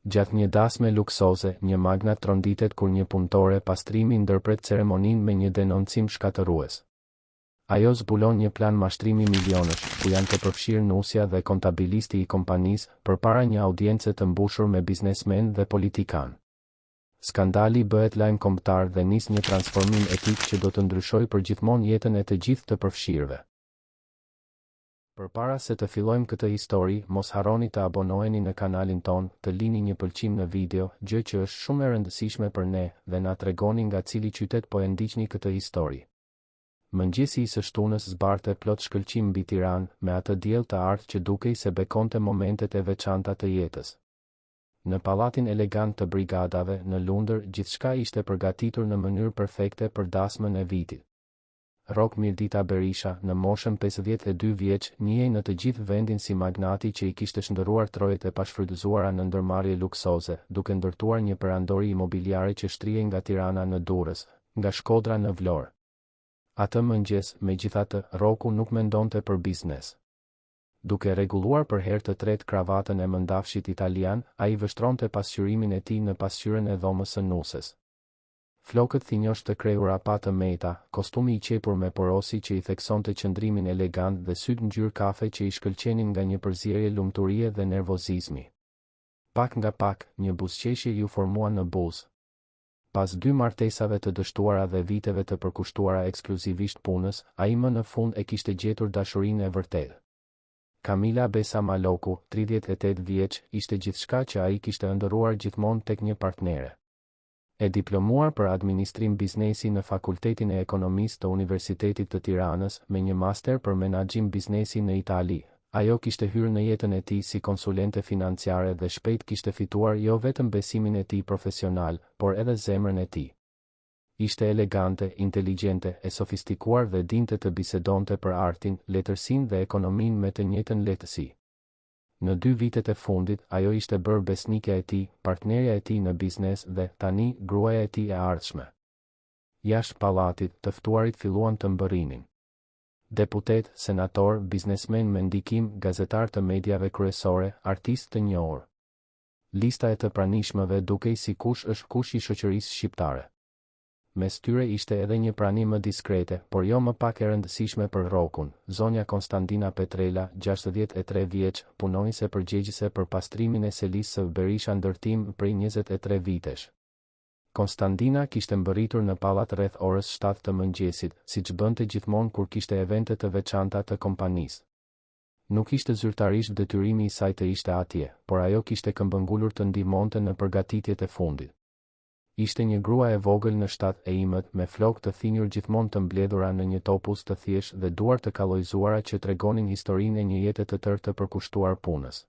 Gjatë një dasme luksoze, një magnat tronditet kur një punëtore pastrimi ndërpret ceremoninë me një denoncim shkatërues. Ajo zbulon një plan mashtrimi milionësh, ku janë të përfshirë nusja dhe kontabilisti i kompanisë, përpara një audience të mbushur me biznesmen dhe politikan. Skandali bëhet lajm kombëtar dhe nis një transformim etik që do të ndryshojë përgjithmonë jetën e të gjithë të përfshirëve. Përpara se të fillojmë këtë histori, mos harroni të abonoheni në kanalin ton, të lini një pëlqim në video, gjë që është shumë e rëndësishme për ne, dhe na tregoni nga cili qytet po e ndiqni këtë histori. Mëngjesi i së shtunës zbarte plot shkëlqim mbi Tiranë, me atë diell të artë që dukej se bekonte momentet e veçanta të jetës. Në pallatin elegant të brigadave, në Lundër, gjithçka ishte përgatitur në mënyrë perfekte për dasmën e vitit. Rok Mirdita Berisha, në moshën 52 vjeç, njihej në të gjithë vendin si magnati që i kishte shndërruar trojet e pashfrytëzuara në ndërmarrje luksoze, duke ndërtuar një perandori imobiliare që shtrihej nga Tirana në Durrës, nga Shkodra në Vlorë. Atë mëngjes, megjithatë, Roku nuk mendonte për biznes. Duke rregulluar për herë të tretë kravatën e mëndafshit italian, ai vështronte pasqyrimin e tij në pasqyrën e dhomës së nuses. Flokët thinjosh të krejura pa të meta, kostumi i qepur me porosi që i theksonte qëndrimin elegant dhe sytë ngjyrë kafe që i shkëlqenin nga një përzierje lumturie dhe nervozizmi. Pak nga pak, një buzëqeshje ju formua në buzë. Pas 2 martesave të dështuara dhe viteve të përkushtuara ekskluzivisht punës, ai më në fund e kishte gjetur dashurinë e vërtetë. Kamila Besa Maloku, 38 vjeç, ishte gjithçka që ai kishte ëndërruar gjithmonë tek një partnere. E diplomuar për administrim biznesi në Fakultetin e Ekonomisë të Universitetit të Tiranës, me një master për menaxhim biznesi në Itali, ajo kishte hyrë në jetën e tij si konsulente financiare dhe shpejt kishte fituar jo vetëm besimin e tij profesional, por edhe zemrën e tij. Ishte elegante, inteligjente, e sofistikuar dhe dinte të bisedonte për artin, letërsinë dhe ekonominë me të njëjtën lehtësi. Në 2 vitet e fundit, ajo ishte bërë besnikja e tij, partnerja e tij në biznes dhe, tani, gruaja e tij e ardhshme. Jashtë pallatit, të ftuarit filluan të mbërrinin. Deputet, senator, biznesmen me ndikim, gazetar të mediave kryesore, artist të njohur. Lista e të pranishmëve dukej si kush është kush i shoqërisë shqiptare. Mes tyre ishte edhe një prani më diskrete, por jo më pak e rëndësishme për Rokun, zonja Konstantina Petrela, 63 vjeç, punonjëse përgjegjëse për pastrimin e selisë së Berisha ndërtim prej 23 vitesh. Konstantina kishte mbërritur në pallat rreth orës 7 të mëngjesit, siç bënte gjithmonë kur kishte evente të veçanta të kompanisë. Nuk ishte zyrtarisht detyrimi i saj të ishte atje, por ajo kishte këmbëngulur të ndihmonte në përgatitjet e fundit. Ishte një grua e vogël në shtat e imët, me flokë të thinjur gjithmonë të mbledhura në një topuz të thjeshtë dhe duar të kallojzuara që tregonin historinë e një jete të tërë të përkushtuar punës.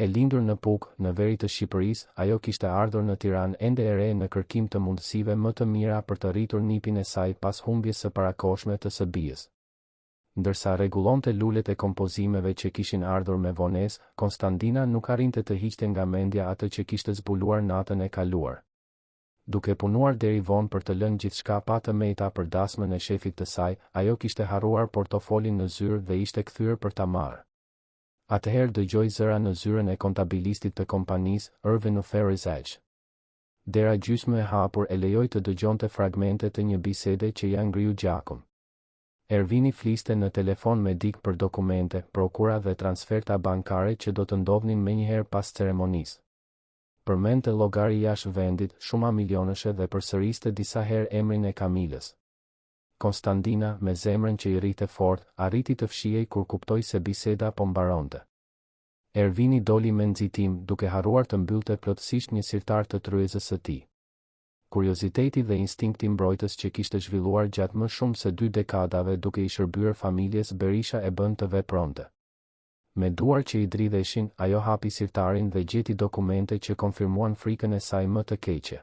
E lindur në Puk, në veri të Shqipërisë, ajo kishte ardhur në Tiranë ende e re në kërkim të mundësive më të mira për të rritur nipin e saj pas humbjes së parakohshme të së bijës. Ndërsa rregullonte lulet e kompozimeve që kishin ardhur me vonesë, Konstantina nuk arrinte të hiqte nga mendja atë që kishte zbuluar natën e kaluar. Duke punuar deri vonë për të lënë gjithçka pa të meta për dasmën e shefit të saj, ajo kishte harruar portofolin në zyrë dhe ishte kthyer për ta marrë. Atëherë dëgjoi zëra në zyrën e kontabilistit të kompanisë, Irvin Ferrizaj. Dera gjysmë e hapur e lejoi të dëgjonte fragmente të një bisede që ia ngriu gjakun. Ervini fliste në telefon me dik për dokumente, prokura dhe transferta bankare që do të ndodhnin menjëherë pas ceremonisë. Përmendte llogari jashtë vendit, shuma milionëshe dhe përsëriste disa herë emrin e Kamilës. Konstantina, me zemrën që i rrite fort, arriti të fshihej kur kuptoi se biseda po mbaronte. Ervini doli me nxitim, duke harruar të mbyllte plotësisht një sirtar të tryezës së tij. Kurioziteti dhe instinkti mbrojtës që kishte zhvilluar gjatë më shumë se 2 dekadave duke i shërbyer familjes Berisha e bën të vepronte. Me duar që i dridheshin, ajo hapi sirtarin dhe gjeti dokumente që konfirmuan frikën e saj më të keqe.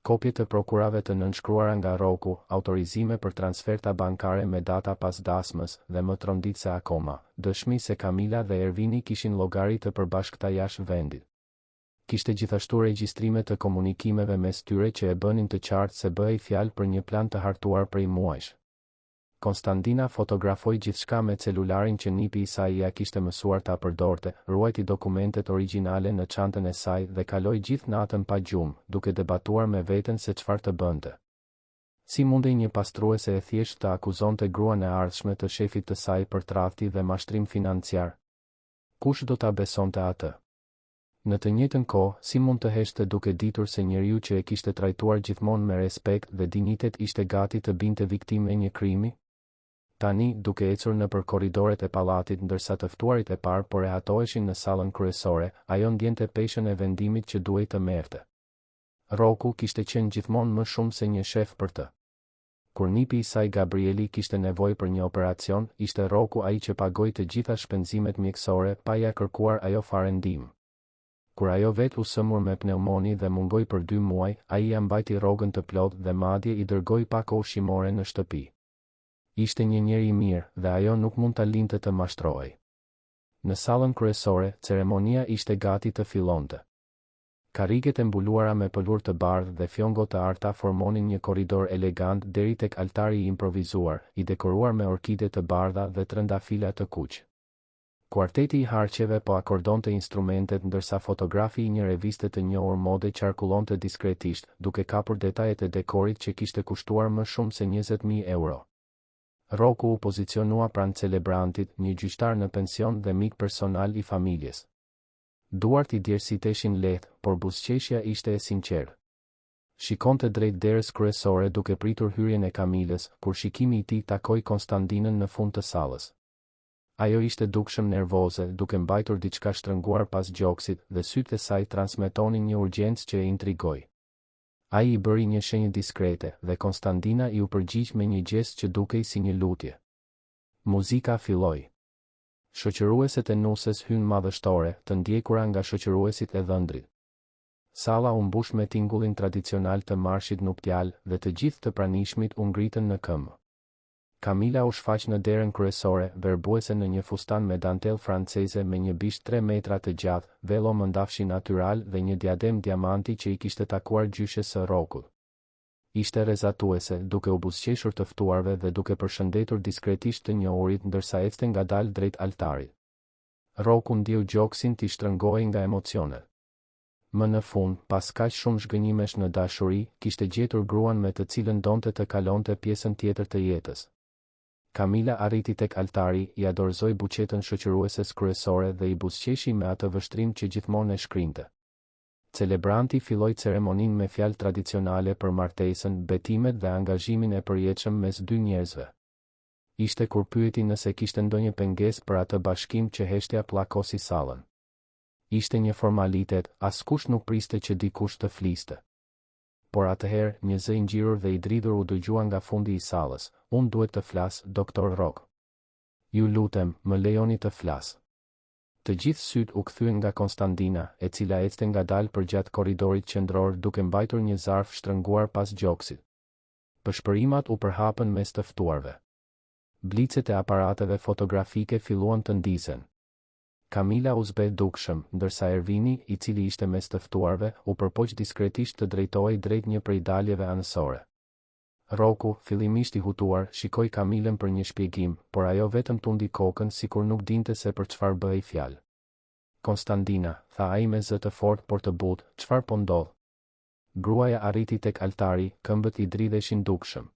Kopje të prokurave të nënshkruara nga Roku, autorizime për transferta bankare me data pas dasmës dhe më trondit se akoma, dëshmi se Kamila dhe Ervini kishin llogari të përbashkëta jashtë vendit. Kishte gjithashtu regjistrime të komunikimeve mes tyre që e bënin të qartë se bëhej fjalë për një plan të hartuar prej muajsh. Konstantina fotografoi gjithçka me celularin që nipi i saj ja kishte mësuar ta përdorte, ruajti dokumentet origjinale në çantën e saj dhe kaloi gjithë natën pa gjumë, duke debatuar me veten se çfarë të bënte. Si mundej një pastruese e thjesht të akuzonte gruan e ardhshme të shefit të saj për tradhti dhe mashtrim financiar? Kush do ta besonte atë? Në të njëjtën kohë, si mund të heshte duke ditur se njeriu që e kishte trajtuar gjithmonë me respekt dhe dinjitet ishte gati të binte viktimë e një krimi? Tani, duke ecur nëpër korridoret e pallatit ndërsa të ftuarit e parë po rehatoheshin në sallën kryesore, ajo ndjente peshën e vendimit që duhej të merrte. Roku kishte qenë gjithmonë më shumë se një shef për të. Kur nipi i saj Gabrieli kishte nevojë për një operacion, ishte Roku ai që pagoi të gjitha shpenzimet mjekësore pa ia kërkuar ajo fare ndihmë. Kur ajo vetë u sëmur me pneumoni dhe mungoi për 2 muaj, ai ia mbajti rrogën të plotë dhe madje i dërgoi pako ushqimore në shtëpi. Ishte një njeri i mirë dhe ajo nuk mund ta linte të mashtrohej. Në sallën kryesore, ceremonia ishte gati të fillonte. Karriget e mbuluara me pëlhur të bardhë dhe fjongo të arta formonin një korridor elegant deri tek altari i improvizuar, i dekoruar me orkide të bardha dhe trëndafila të kuq. Kuarteti i harqeve po akordonte instrumentet ndërsa fotografi i një reviste të njohur mode qarkullonte diskretisht, duke kapur detajet e dekorit që kishte kushtuar më shumë se 20.000 euro. Roku u pozicionua pranë celebrantit, një gjyqtar në pension dhe mik personal i familjes. Duart i djersiteshin lehtë, por buzëqeshja ishte e sinqertë. Shikonte drejt derës kryesore duke pritur hyrjen e Kamilës, kur shikimi i tij takoi Konstandinën në fund të sallës. Ajo ishte dukshëm nervoze, duke mbajtur diçka shtrënguar pas gjoksit dhe sytë e saj transmetonin një urgjencë që e intrigoi. Ai i bëri një shenjë diskrete dhe Konstantina i u përgjigj me një gjest që dukej si një lutje. Muzika filloi. Shoqërueset e nusës hynë madhështore, të ndjekura nga shoqëruesit e dhëndrit. Salla u mbush me tingullin tradicional të marshit nuptial dhe të gjithë të pranishmit u ngritën në këmbë. Kamila u shfaq në derën kryesore, verbuese në një fustan me dantel franceze me një bisht 3 metra të gjatë, velo mëndafshi natyral dhe një diadem diamanti që i kishte takuar gjyshes së Rokut. Ishte rrezatuese, duke u buzëqeshur të ftuarve dhe duke përshëndetur diskretisht të njohurit ndërsa ecte ngadalë drejt altarit. Roku ndjeu gjoksin t'i shtrëngohej nga emocionet. Më në fund, pas kaq shumë zhgënjimesh në dashuri, kishte gjetur gruan me të cilën donte të kalonte pjesën tjetër të jetës. Kamila arriti tek altari, i adorzoi buqetën shoqërueses kryesore dhe i buzëqeshi me atë vështrim që gjithmonë e shkrinte. Celebranti filloi ceremoninë me fjalë tradicionale për martesën, betimet dhe angazhimin e përjetshëm mes 2 njerëzve. Ishte kur pyeti nëse kishte ndonjë pengesë për atë bashkim që heshtja pllakosi sallën. Ishte një formalitet, askush nuk priste që dikush të fliste. Por atëherë, një zë i ngjirur dhe i dridhur u dëgjua nga fundi i sallës. Unë duhet të flas, doktor Rock. Ju lutem, më lejoni të flas. Të gjithë syt u kthyen nga Konstantina, e cila ecte ngadalë përgjatë korridorit qendror duke mbajtur një zarf shtrënguar pas gjoksit. Pëshpërimat u përhapën mes të ftuarve. Blicet e aparateve fotografike filluan të ndisen. Kamila u zbe dukshëm, ndërsa Ervini, i cili ishte mes të ftuarve, u përpoq diskretisht të drejtohej drejt një prej daljeve anësore. Roku, fillimisht i hutuar, shikoi Kamilën për një shpjegim, por ajo vetëm tundi kokën sikur nuk dinte se për çfarë bëhej fjalë. Konstantina, tha ai me zë të fortë por të butë, çfarë po ndodh? Gruaja arriti tek altari, këmbët i dridheshin dukshëm.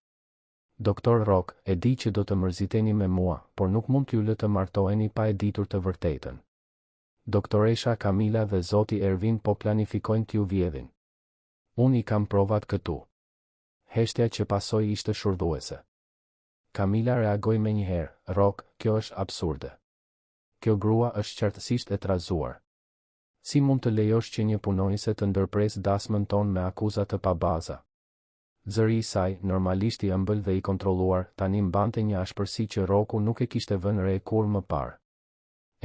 Doktor Rock, e di që do të mërziteni me mua, por nuk mund t'ju lë të martoheni pa e ditur të vërtetën. Doktoresha Kamila dhe zoti Ervin po planifikojnë t'ju vjedhin. Unë i kam provat këtu. Heshtja që pasoi ishte shurdhuese. Kamila reagoi menjëherë, Rock, kjo është absurde. Kjo grua është qartësisht e trazuar. Si mund të lejosh që një punonjëse të ndërpres dasmën tonë me akuza të pabaza? Zëri i saj, normalisht i ëmbël dhe i kontrolluar, tani mbante një ashpërsi që Roku nuk e kishte vënë re kur më parë.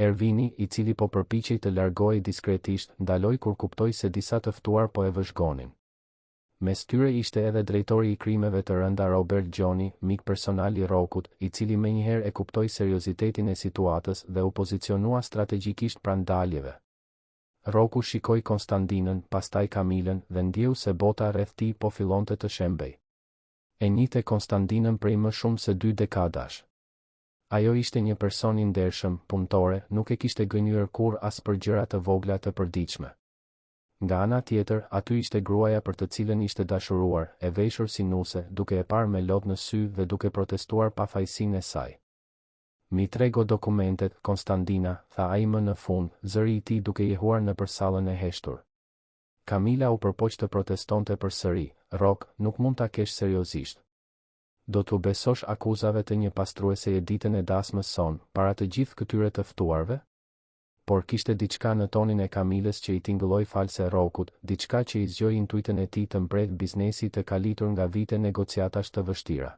Ervini, i cili po përpiqej të largohej diskretisht, ndaloi kur kuptoi se disa të ftuar po e vëzhgonin. Mes tyre ishte edhe drejtori i krimeve të rënda Robert Gjoni, mik personal i Rokut, i cili menjëherë e kuptoi seriozitetin e situatës dhe u pozicionua strategjikisht pranë daljeve. Roku shikoi Konstantinën, pastaj Kamilën dhe ndjeu se bota rreth tij po fillonte të shembej. E njihte Konstandinën prej më shumë se 2 dekadash. Ajo ishte një person i ndershëm, punëtore, nuk e kishte gënjur kur as për gjëra të vogla të përditshme. Nga ana tjetër, aty ishte gruaja për të cilën ishte dashuruar, e veshur si nuse, duke e parë me lot në sy dhe duke protestuar pafajësinë e saj. Mi trego dokumentet, Konstandina, tha ai më në fund, zëri i tij duke jehuar nëpër sallën e heshtur. Kamila u përpoq të protestonte përsëri, Rok, nuk mund ta kesh seriozisht. Do t'u besosh akuzave të një pastrueseje ditën e dasmës son, para të gjithë këtyre të ftuarve? Por kishte diçka në tonin e Kamilës që i tingëlloi false Rokut, diçka që i zgjoi intuitën e tij të mbret biznesi të kalitur nga vite negociatash të vështira.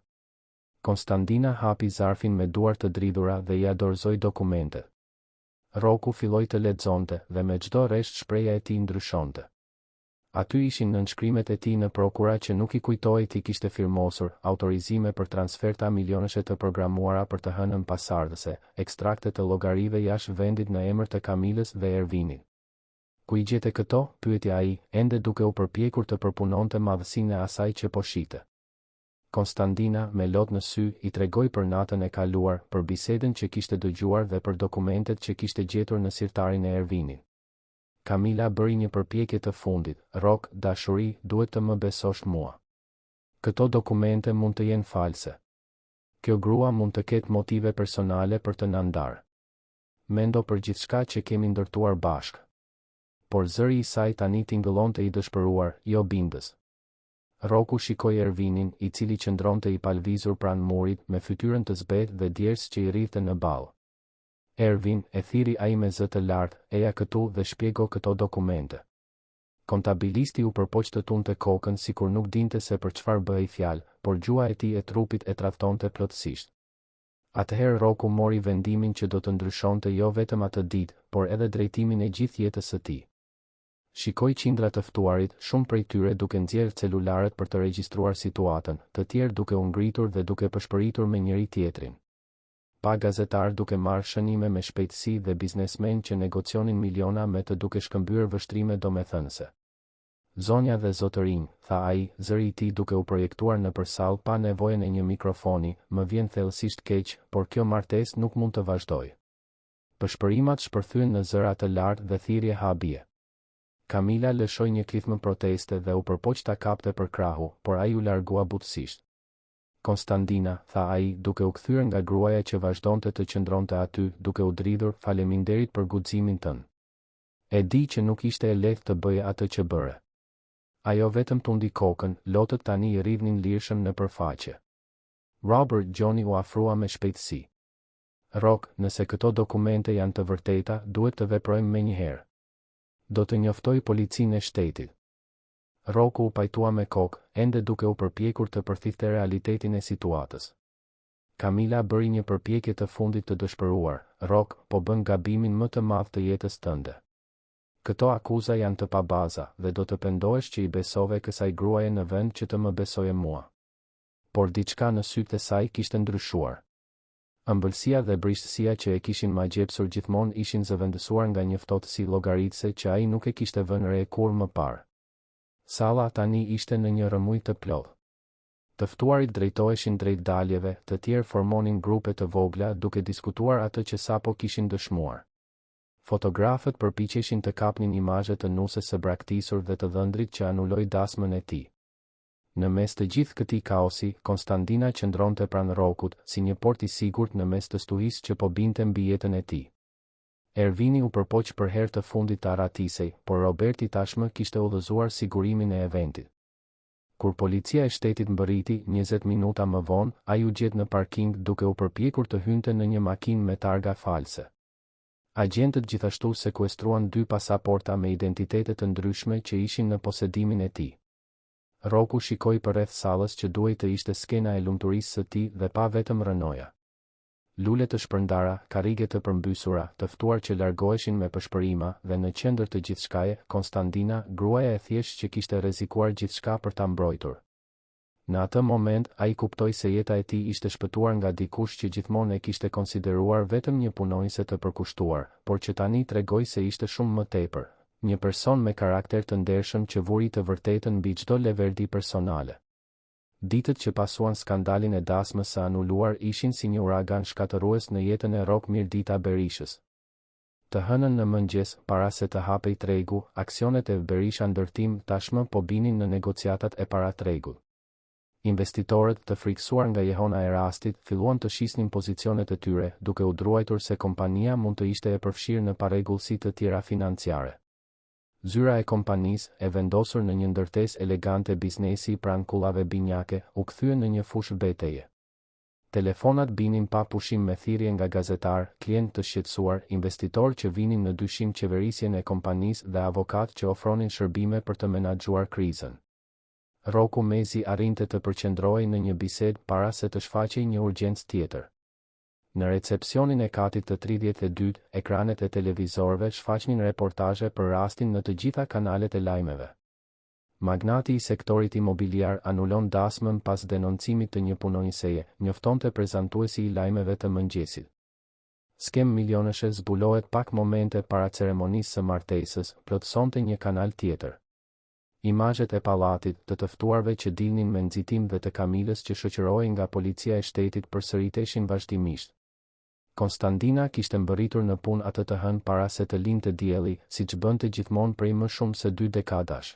Konstandina hapi zarfin me duar të dridhura dhe ia dorëzoi dokumentet. Roku filloi të lexonte dhe me çdo rresht shpreha e tij ndryshonte. Aty ishin nënshkrimet e tij në prokura që nuk i kujtohej ti kishte firmosur, autorizime për transferta milionëshe të programuara për të hënën pasardhëse, ekstrakte të llogarive jashtë vendit në emër të Kamilës dhe Ervinit. Ku i gjete këto? Pyeti ai, ende duke u përpjekur të përpunonte madhësinë e asaj që po shite. Konstandina, me lot në sy, i tregoi për natën e kaluar, për bisedën që kishte dëgjuar dhe për dokumentet që kishte gjetur në sirtarin e Ervinit. Kamila bëri një përpjekje të fundit, Rok, dashuri, duhet të më besosh mua. Këto dokumente mund të jenë false. Kjo grua mund të ketë motive personale për të na ndarë. Mendo për gjithçka që kemi ndërtuar bashkë. Por zëri i saj tani tingëllonte i dëshpëruar, jo bindës. Roku shikoi Ervinin, i cili qëndronte i palvizur pranë murit, me fytyrën të zbet dhe djers që i rrifte në ballë. Ervin, e thiri ai me zë të lartë, eja këtu dhe shpjego këto dokumente. Kontabilisti u përpoq të tunte kokën sikur nuk dinte se për çfarë bëhej fjalë, por gjua e tij e trupit e tradhtonte plotësisht. Atëherë Roku mori vendimin që do të ndryshonte jo vetëm atë ditë, por edhe drejtimin e gjithë jetës së tij. Shikoi qindra të ftuarit, shumë prej tyre duke nxjerrë celularet për të regjistruar situatën, të tjerë duke u ngritur dhe duke pëshpëritur me njëri tjetrin. Pa gazetar duke marrë shënime me shpejtësi dhe biznesmen që negocionin miliona me të duke shkëmbyer vështrime domethënëse. Zonja dhe zotërinj, tha ai, zëri i tij duke u projektuar nëpër sallë pa nevojën e një mikrofoni, më vjen thellësisht keq, por kjo martesë nuk mund të vazhdojë. Pëshpërimat shpërthyen në zëra të lartë dhe thirrje habie. Kamila lëshoi një klithmë proteste dhe u përpoq ta kapte për krahu, por ai u largua butësisht. Konstandina, tha ai, duke u kthyer nga gruaja që vazhdonte të qëndronte aty, duke u dridhur, faleminderit për guximin tënd. E di që nuk ishte e lehtë të bëje atë që bëre. Ajo vetëm tundi kokën, lotët tani i rrivnin lirshëm nëpër faqe. Robert Johnny u afrua me shpejtësi. Rok, nëse këto dokumente janë të vërteta, duhet të veprojmë menjëherë. Do të njoftoj policinë e shtetit. Roku u pajtua me kokë, ende duke u përpjekur të përthithte realitetin e situatës. Kamila bëri një përpjekje të fundit të dëshpëruar, Rok, po bën gabimin më të madh të jetës tënde. Këto akuza janë të pabaza dhe do të pendohesh që i besove kësaj gruaje në vend që të më besoje mua. Por diçka në sytë e saj kishte ndryshuar. Ëmbëlsia dhe brishtësia që e kishin magjepsur gjithmonë ishin zëvendësuar nga një ftohtësi llogaritëse që ai nuk e kishte vënë re kur më parë. Salla tani ishte në një rrëmuj të plotë. Të ftuarit drejtoheshin drejt daljeve, të tjerë formonin grupe të vogla duke diskutuar atë që sapo kishin dëshmuar. Fotografët përpiqeshin të kapnin imazhe të nusës së braktisur dhe të dhëndrit që anuloi dasmën e tij. Në mes të gjithë këtij kaosi, Konstandina qëndronte pranë Rokut, si një port i sigurt në mes të stuhisë që po binte mbi jetën e tij. Ervini u përpoq për herë të fundit të aratisej, por Roberti tashmë kishte udhëzuar sigurimin e eventit. Kur policia e shtetit mbërriti 20 minuta më vonë, ai u gjet në parking duke u përpjekur të hynte në një makinë me targa false. Agjentët gjithashtu sekuestruan 2 pasaporta me identitete të ndryshme që ishin në posedimin e tij. Roku shikoi përreth sallës që duhej të ishte skena e lumturisë së tij dhe pa vetëm rënoja. Lule të shpërndara, karrige të përmbysura, të ftuar që largoheshin me pëshpërima dhe në qendër të gjithçkaje, Konstandina, gruaja e thjeshtë që kishte rrezikuar gjithçka për ta mbrojtur. Në atë moment, ai kuptoi se jeta e tij ishte shpëtuar nga dikush që gjithmonë e kishte konsideruar vetëm një punonjëse të përkushtuar, por që tani tregoi se ishte shumë më tepër, një person me karakter të ndershëm që vuri të vërtetën mbi çdo leverdi personale. Ditët që pasuan skandalin e dasmës së anuluar ishin si një uragan shkatërues në jetën e Rok Mirdita Berishës. Të hënën në mëngjes, para se të hapej tregu, aksionet e Berisha Ndërtim tashmë po binin në negociatat e para tregut. Investitorët, të friksuar nga jehona e rastit, filluan të shisnin pozicionet e tyre, duke u druajtur se kompania mund të ishte e përfshirë në parregullsi të tjera financiare. Zyra e kompanisë, e vendosur në një ndërtesë elegante biznesi pranë kullave binjake, u kthye në një fushë betejë. Telefonat binin pa pushim me thirrje nga gazetar, klient të shqetësuar, investitor që vinin në dyshim qeverisjen e kompanisë dhe avokat që ofronin shërbime për të menaxhuar krizën. Roku mezi arrinte të përqendrohej në një bisedë para se të shfaqej një urgjencë tjetër. Në recepcionin e katit të 32, ekranet e televizorëve shfaqnin reportazhe për rastin në të gjitha kanalet e lajmeve. Magnati i sektorit imobiliar anulon dasmën pas denoncimit të një punonjëseje, njoftonte prezantuesi i lajmeve të mëngjesit. Skem milionëshe zbulohet pak momente para ceremonisë së martesës, plotësonte një kanal tjetër. Imazhet e pallatit, të tëftuarve që dilnin me nxitim dhe të Kamilës që shoqërohej nga policia e shtetit përsëriteshin vazhdimisht. Konstantina kishte mbërritur në punë atë të hënë para se të lindte dielli, siç bënte gjithmonë prej më shumë se 2 dekadash.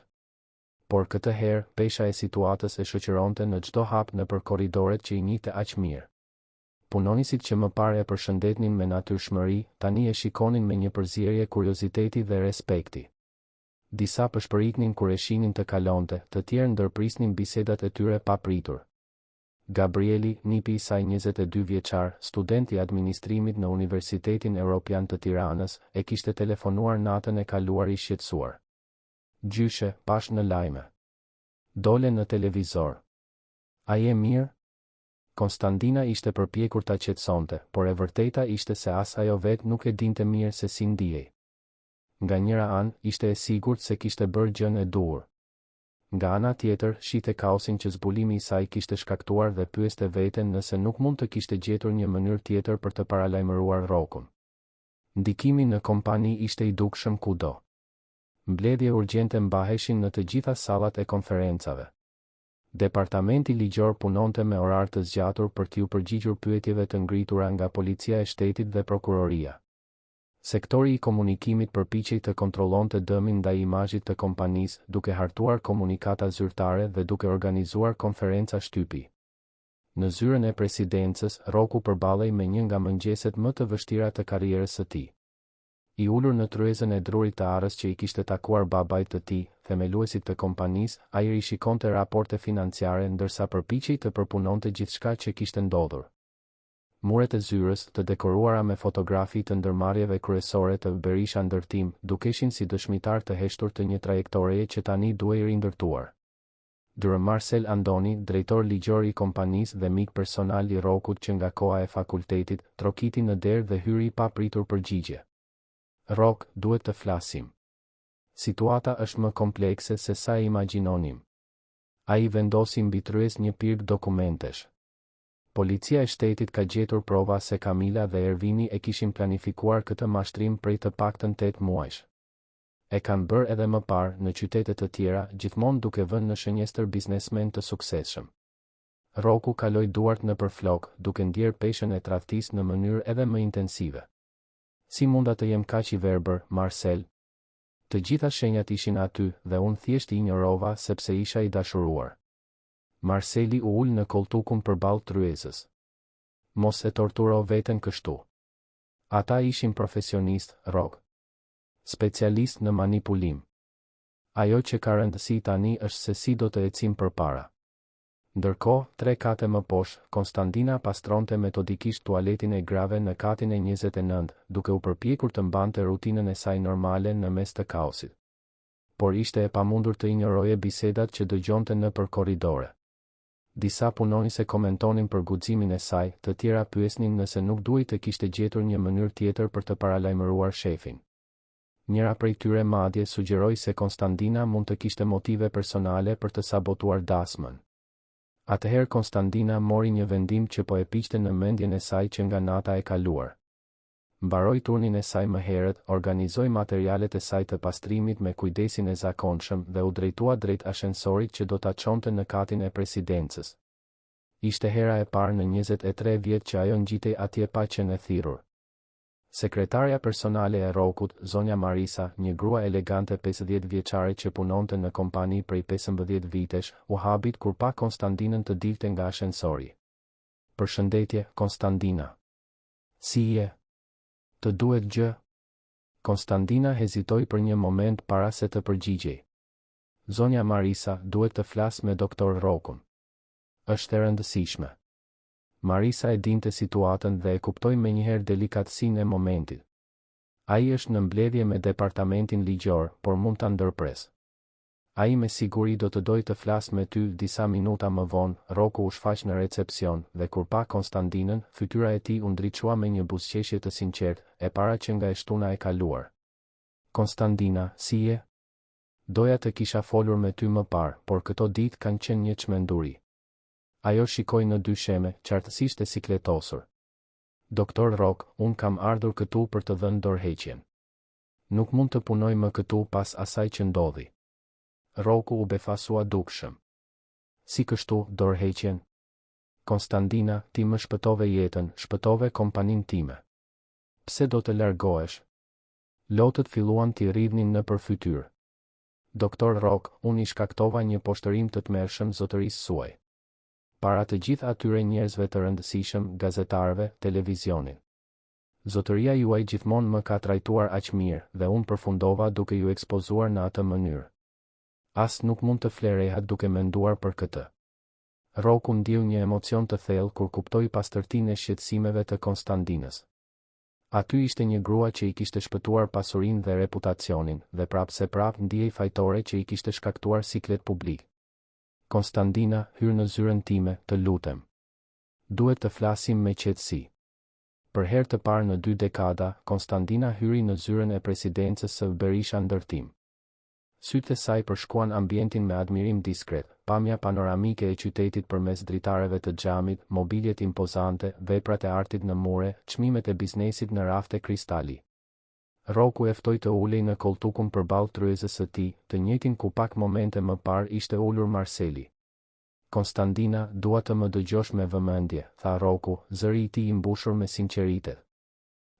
Por këtë herë, pesha e situatës e shoqëronte në çdo hap nëpër korridoret që i njihte aq mirë. Punonisit që më parë e përshëndetnin me natyrshmëri, tani e shikonin me një përzierje kurioziteti dhe respekti. Disa pëshpëriknin kur e shihnin të kalonte, të tjerë ndërprisnin bisedat e tyre pa pritur. Gabrieli, nipi i saj 22 vjeçar, student i administrimit në Universitetin Evropian të Tiranës, e kishte telefonuar natën e kaluar i shqetësuar. Gjyshe, pash në lajme. Dole në televizor. A je mirë? Konstantina ishte përpjekur ta qetësonte, por e vërteta ishte se as ajo vetë nuk e dinte mirë se si ndihej. Nga njëra anë, ishte e sigurt se kishte bërë gjën e duhur. Nga ana tjetër, shite kaosin që zbulimi i saj kishte shkaktuar dhe pyeste veten nëse nuk mund të kishte gjetur një mënyrë tjetër për të paralajmëruar Rokun. Ndikimi në kompani ishte i dukshëm kudo. Mbledhje urgjente mbaheshin në të gjitha sallat e konferencave. Departamenti ligjor punonte me orar të zgjatur për t'u përgjigjur pyetjeve të ngritura nga policia e shtetit dhe prokuroria. Sektori i komunikimit përpiqej të kontrollonte dëmin ndaj imazhit të kompanisë, duke hartuar komunikata zyrtare dhe duke organizuar konferenca shtypi. Në zyrën e presidencës, Roku përballej me një nga mëngjeset më të vështira të karrierës së tij. I ulur në tryezën e drurit të arës që i kishte takuar babait të tij, themeluesit të kompanisë, ai rishikonte raporte financiare ndërsa përpiqej të përpunonte gjithçka që kishte ndodhur. Muret e zyrës, të dekoruara me fotografi të ndërmarrjeve kryesore të Berisha Ndërtim, dukeshin si dëshmitar të heshtur të një trajektoreje që tani duhej rindërtuar. Dyrë Marcel Andoni, drejtor ligjor i kompanisë dhe mik personal i Rokut që nga koha e fakultetit, trokiti në derë dhe hyri pa pritur përgjigje. Rok, duhet të flasim. Situata është më komplekse se sa e imagjinonim. Ai vendosi mbi tryezë një pirg dokumentesh. Policia e shtetit ka gjetur prova se Kamila dhe Ervini e kishin planifikuar këtë mashtrim prej të paktën 8 muajsh. E kanë bërë edhe më parë në qytete të tjera, gjithmonë duke vënë në shënjestër biznesmen të suksesshëm. Roku kaloi duart nëpër flok, duke ndjerë peshën e tradhtisë në mënyrë edhe më intensive. Si munda të jem kaq i verbër, Marcel? Të gjitha shenjat ishin aty dhe unë thjesht i injorova sepse isha i dashuruar. Marceli u ul në koltukun përballë tryezës. Mos e torturo veten kështu. Ata ishin profesionist, Rok. Specialist në manipulim. Ajo që ka rëndësi tani është se si do të ecim përpara. Ndërkohë, 3 kate më poshtë, Konstantina pastronte metodikisht tualetin e grave në katin e 29, duke u përpjekur të mbante rutinën e saj normale në mes të kaosit. Por ishte e pamundur të injoroje bisedat që dëgjonte nëpër korridore. Disa punonjëse komentonin për guximin e saj, të tjera pyesnin nëse nuk duhej të kishte gjetur një mënyrë tjetër për të paralajmëruar shefin. Njëra prej tyre madje sugjeroi se Konstantina mund të kishte motive personale për të sabotuar dasmën. Atëherë Konstantina mori një vendim që po e piqte në mendjen e saj që nga nata e kaluar. Mbaroi turnin e saj më herët, organizoi materialet e saj të pastrimit me kujdesin e zakonshëm dhe u drejtua drejt ashensorit që do ta çonte në katin e presidencës. Ishte hera e parë në 23 vjet që ajo ngjitej atje pa qenë e thirrur. Sekretarja personale e Rokut, zonja Marisa, një grua elegante 50 vjeçare që punonte në kompani prej 15 vitesh, u habit kur pa Konstandinën të dilte nga ashensori. Përshëndetje, Konstandina. Si je? Të duhet gjë? Konstandina hezitoi për një moment para se të përgjigjej. Zonja Marisa, duhet të flas me doktor Rokun. Është e rëndësishme. Marisa e dinte situatën dhe e kuptoi menjëherë delikatësinë e momentit. Ai është në mbledhje me departamentin ligjor, por mund ta ndërpres. Ai me siguri do të dojë të flas me ty disa minuta më vonë. Roku u shfaq në recepcion dhe kur pa Konstandinën, fytyra e tij u ndriçua me një buzëqeshje të sinqertë, e para që nga e shtuna e kaluar. Konstandina, si je? Doja të kisha folur me ty më parë, por këto ditë kanë qenë një çmenduri. Ajo shikoi në dysheme, qartësisht e sikletosur. Doktor Rok, unë kam ardhur këtu për të dhënë dorëheqjen. Nuk mund të punoj më këtu pas asaj që ndodhi. Roku u befasua dukshëm. Si kështu, dorëheqjen? Konstandina, ti më shpëtove jetën, shpëtove kompaninë time. Pse do të largohesh? Lotët filluan t'i rridhnin në përfytyrë. Doktor Rok, unë I shkaktova një poshtërim të tmerrshëm zotërisë suaj. Para të gjithë atyre njerëzve të rëndësishëm, gazetarëve, televizionin. Zotëria juaj gjithmonë më ka trajtuar aq mirë dhe unë përfundova duke ju ekspozuar në atë mënyrë. As nuk mund të flerehat duke menduar për këtë. Roku ndjeu një emocion të thellë kur kuptoi pastërtinë e shqetësimeve të Konstandinës. Aty ishte një grua që I kishte shpëtuar pasurinë dhe reputacionin, dhe prapse prap ndjej fajtore që I kishte shkaktuar siklet publik. Konstandina, hyr në zyrën time, të lutem. Duhet të flasim me qetësi. Për herë të parë në 2 dekada, Konstandina hyri në zyrën e presidencës së Berisha ndërtim. Sytë e saj përshkuan ambientin me admirim diskret, pamja panoramike e qytetit përmes dritareve të xhamit, mobiljet impozante, veprat e artit në mure, çmimet e biznesit në rafte kristali. Roku e ftoi të ulej në koltukun përballë tryezës së tij, të njëjtin ku pak momente më parë ishte ulur Marseli. Konstandina, dua të më dëgjosh me vëmendje, tha Roku, zëri I tij I mbushur me sinqeritet.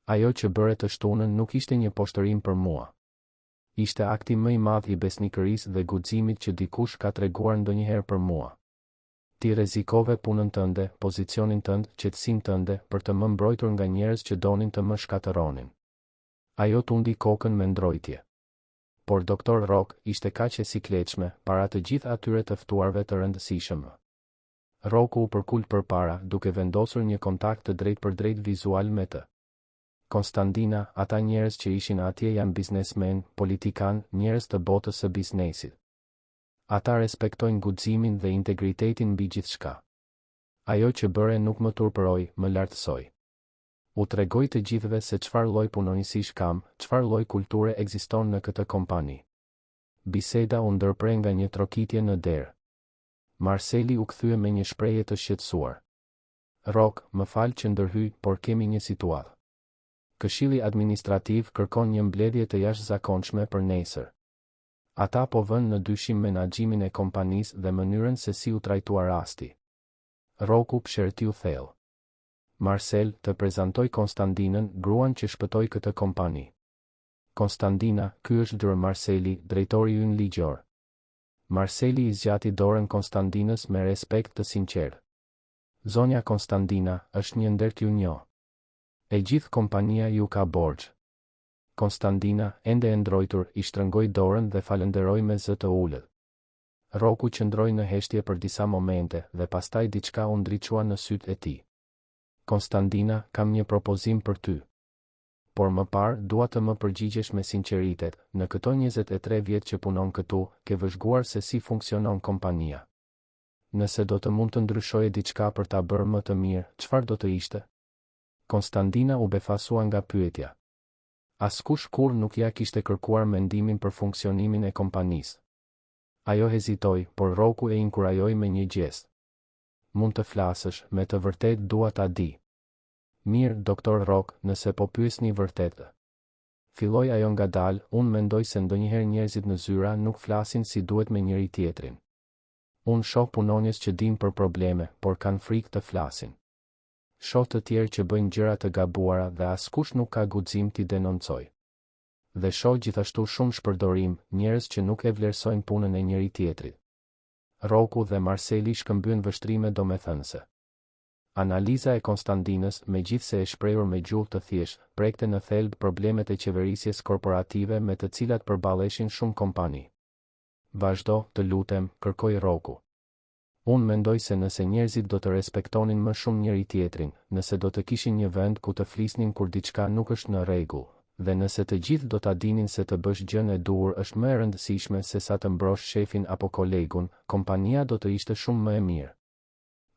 Ajo që bëre të shtunën nuk ishte një poshtërim për mua. Ishte akti më I madh I besnikërisë dhe guximit që dikush ka treguar ndonjëherë për mua. Ti rrezikove punën tënde, pozicionin tënd, qetësinë tënde për të më mbrojtur nga njerëz që donin të më shkatëronin. Ajo tundi kokën me ndrojtje. Por doktor Rok ishte kaq e sikletshme para të gjithë atyre të ftuarve të rëndësishëm. Roku u përkul përpara, duke vendosur një kontakt të drejt për drejt vizual me të. Konstandina, ata njerëz që ishin atje janë biznesmen, politikan, njerëz të botës së biznesit. Ata respektojnë guximin dhe integritetin mbi gjithçka. Ajo që bëre nuk më turpëroi, më lartësoi. U tregoj të gjithëve se çfarë lloj punonjësish kam, çfarë lloj kulture ekziston në këtë kompani. Biseda u ndërpre nga një trokitje në derë. Marseli u kthye me një shprehje të shqetësuar. Rok, më fal që ndërhyj, por kemi një situatë. Këshilli administrativ kërkon një mbledhje të jashtëzakonshme për nesër. Ata po vënë në dyshim menaxhimin e kompanisë dhe mënyrën se si u trajtua rasti. Roku pshertiu thellë. Marcel, të prezantoj Konstandinën, gruan që shpëtoi këtë kompani. Konstandina, ky është Dr. Marseli, drejtori ynë ligjor. Marseli I zgjati dorën Konstandinës me respekt të sinqertë. Zonja Konstandina, është një ndër t'ju njoh. E gjithë kompania ju ka borxh. Konstandina, ende e ndrojtur, I shtrëngoi dorën dhe falenderoi me zë të ulët. Roku qëndroi në heshtje për disa momente dhe pastaj diçka u ndriçua në sytë e tij. Konstandina, kam një propozim për ty. Por më parë, dua të më përgjigjesh me sinqeritet, në këto 23 vjet që punon këtu, ke vëzhguar se si funksionon kompania. Nëse do të mund të ndryshoje diçka për ta bërë më të mirë, çfarë do të ishte? Konstandina u befasua nga pyetja. Askush kur nuk ja kishte kërkuar mendimin për funksionimin e kompanisë. Ajo hezitoi, por Roku e inkurajoi me një gjest. Mund të flasësh, me të vërtet dua ta di. Mirë, doktor Rock, nëse po pyesni vërtetë. Filloi ajo ngadalë, unë mendoj se ndonjëherë njerëzit në zyra nuk flasin si duhet me njëri tjetrin. Unë shoh punonjës që din për probleme, por kanë frikë të flasin. Shoh të tjerë që bëjnë gjëra të gabuara dhe askush nuk ka guxim t'i denoncoj. Dhe shoh gjithashtu shumë shpërdorim, njerëz që nuk e vlerësojnë punën e njëri tjetrit. Rocku dhe Marceli shkëmbyen vështrime domethënëse. Analiza e Konstandinës, megjithse e shprehur me gjuhë të thjeshtë, prekte në thelb problemet e qeverisjes korporative me të cilat përballeshin shumë kompani. Vazhdo, të lutem, kërkoi Rocku. Unë mendoj se nëse njerëzit do të respektonin më shumë njëri tjetrin, nëse do të kishin një vend ku të flisnin kur diçka nuk është në rregull, dhe nëse të gjithë do ta dinin se të bësh gjën e duhur është më e rëndësishme se sa të mbrosh shefin apo kolegun, kompania do të ishte shumë më e mirë.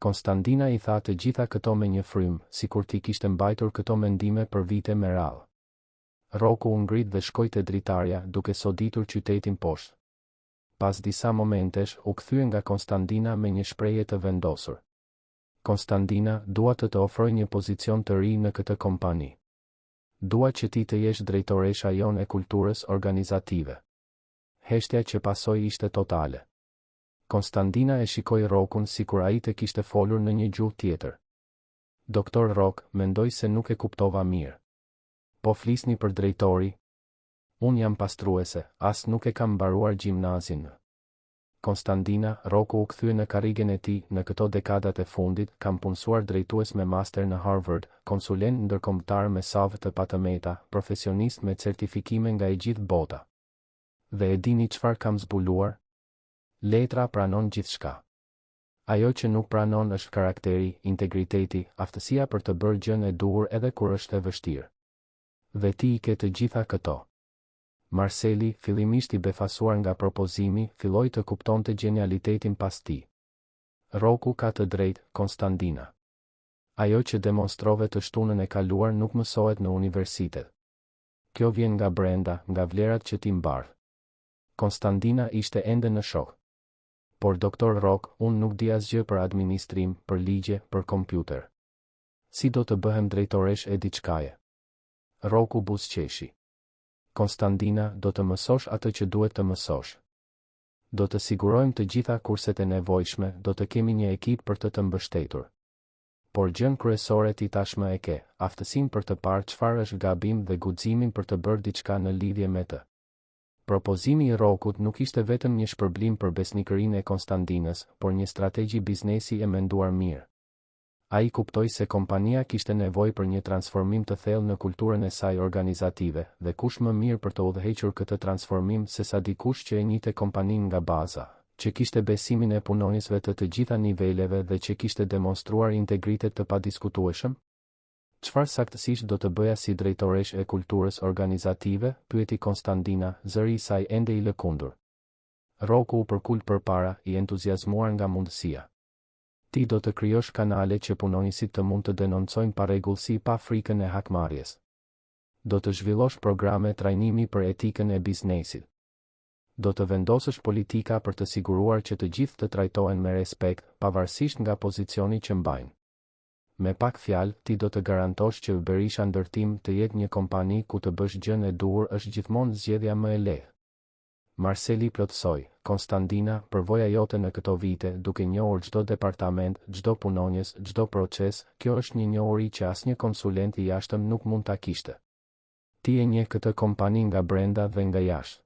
Konstantina i tha të gjitha këto me një frym, sikur t'i kishte mbajtur këto mendime për vite me radhë. Rocku u ngrit dhe shkoi te dritarja, duke soditur qytetin poshtë. Pas disa momentesh, u kthye nga Konstantina me një shprehje të vendosur. Konstantina, dua të ofroj një pozicion të ri në këtë kompani. Dua që ti të jesh drejtoresha jonë e kulturës organizative. Heshtja që pasoi ishte totale. Konstantina e shikoi Rockun sikur ai të kishte folur në një gjuhë tjetër. Doktor Rock, mendoj se nuk e kuptova mirë. Po flisni për drejtori? Unë jam pastruese, as nuk e kam mbaruar gjimnazin. Konstantina, Rocku u kthye në karrigen e tij, në këto dekadat e fundit, kam punësuar drejtues me master në Harvard, konsulent ndërkombëtar me savë të patëmeta, profesionist me certifikime nga e gjithë bota. Dhe e dini çfarë kam zbuluar? Letra pranon gjithçka. Ajo që nuk pranon është karakteri, integriteti, aftësia për të bërë gjën e duhur edhe kur është e vështirë. Dhe ti i ke të gjitha këto. Marceli, fillimisht i befasuar nga propozimi, filloi të kuptonte genialitetin pas tij. Rocku ka të drejtë, Konstantina. Ajo që demonstrove të shtunën e kaluar nuk mësohet në universitet. Kjo vjen nga brenda, nga vlerat që ti mbarth. Konstantina ishte ende në shok. Por doktor Rock, unë nuk di asgjë për administrim, për ligje, për kompjuter. Si do të bëhem drejtoresh e diçkaje? Rocku buzëqeshi. Konstantina, do të mësosh atë që duhet të mësosh. Do të sigurojmë të gjitha kurset e nevojshme, do të kemi një ekip për të mbështetur. Por gjën kryesore ti tashmë e ke, aftësinë për të parë çfarë është gabim dhe guximin për të bërë diçka në lidhje me të. Propozimi i Rockut nuk ishte vetëm një shpërblim për besnikërinë e Konstantinës, por një strategji biznesi e menduar mirë. Ai kuptoi se kompania kishte nevojë për një transformim të thellë në kulturën e saj organizative, dhe kush më mirë për të udhëhequr këtë transformim se sa dikush që e njihte kompaninë nga baza, që kishte besimin e punonjësve të gjitha niveleve dhe që kishte demonstruar integritet të padiskutueshëm? Çfarë saktësisht do të bëja si drejtoresh e kulturës organizative? Pyeti Konstantina, zëri i saj ende i lëkundur. Rocku u përkul përpara, i entuziazmuar nga mundësia. Ti do të krijosh kanale që punonjësit të mund të denoncojnë parregullsi pa frikën e hakmarrjes. Do të zhvillosh programe trajnimi për etikën e biznesit. Do të vendosësh politika për të siguruar që të gjithë të trajtohen me respekt, pavarësisht nga pozicioni që mbajnë. Me pak fjalë, ti do të garantosh që Berisha Ndërtim të jetë një kompani ku të bësh gjën e duhur është gjithmonë zgjedhja më e lehtë. Marceli plotësoi, Konstantina, përvoja jote në këto vite, duke njohur çdo departament, çdo punonjës, çdo proces, kjo është një njohuri që asnjë konsulent i jashtëm nuk mund ta kishte. Ti e njeh këtë kompani nga brenda dhe nga jashtë.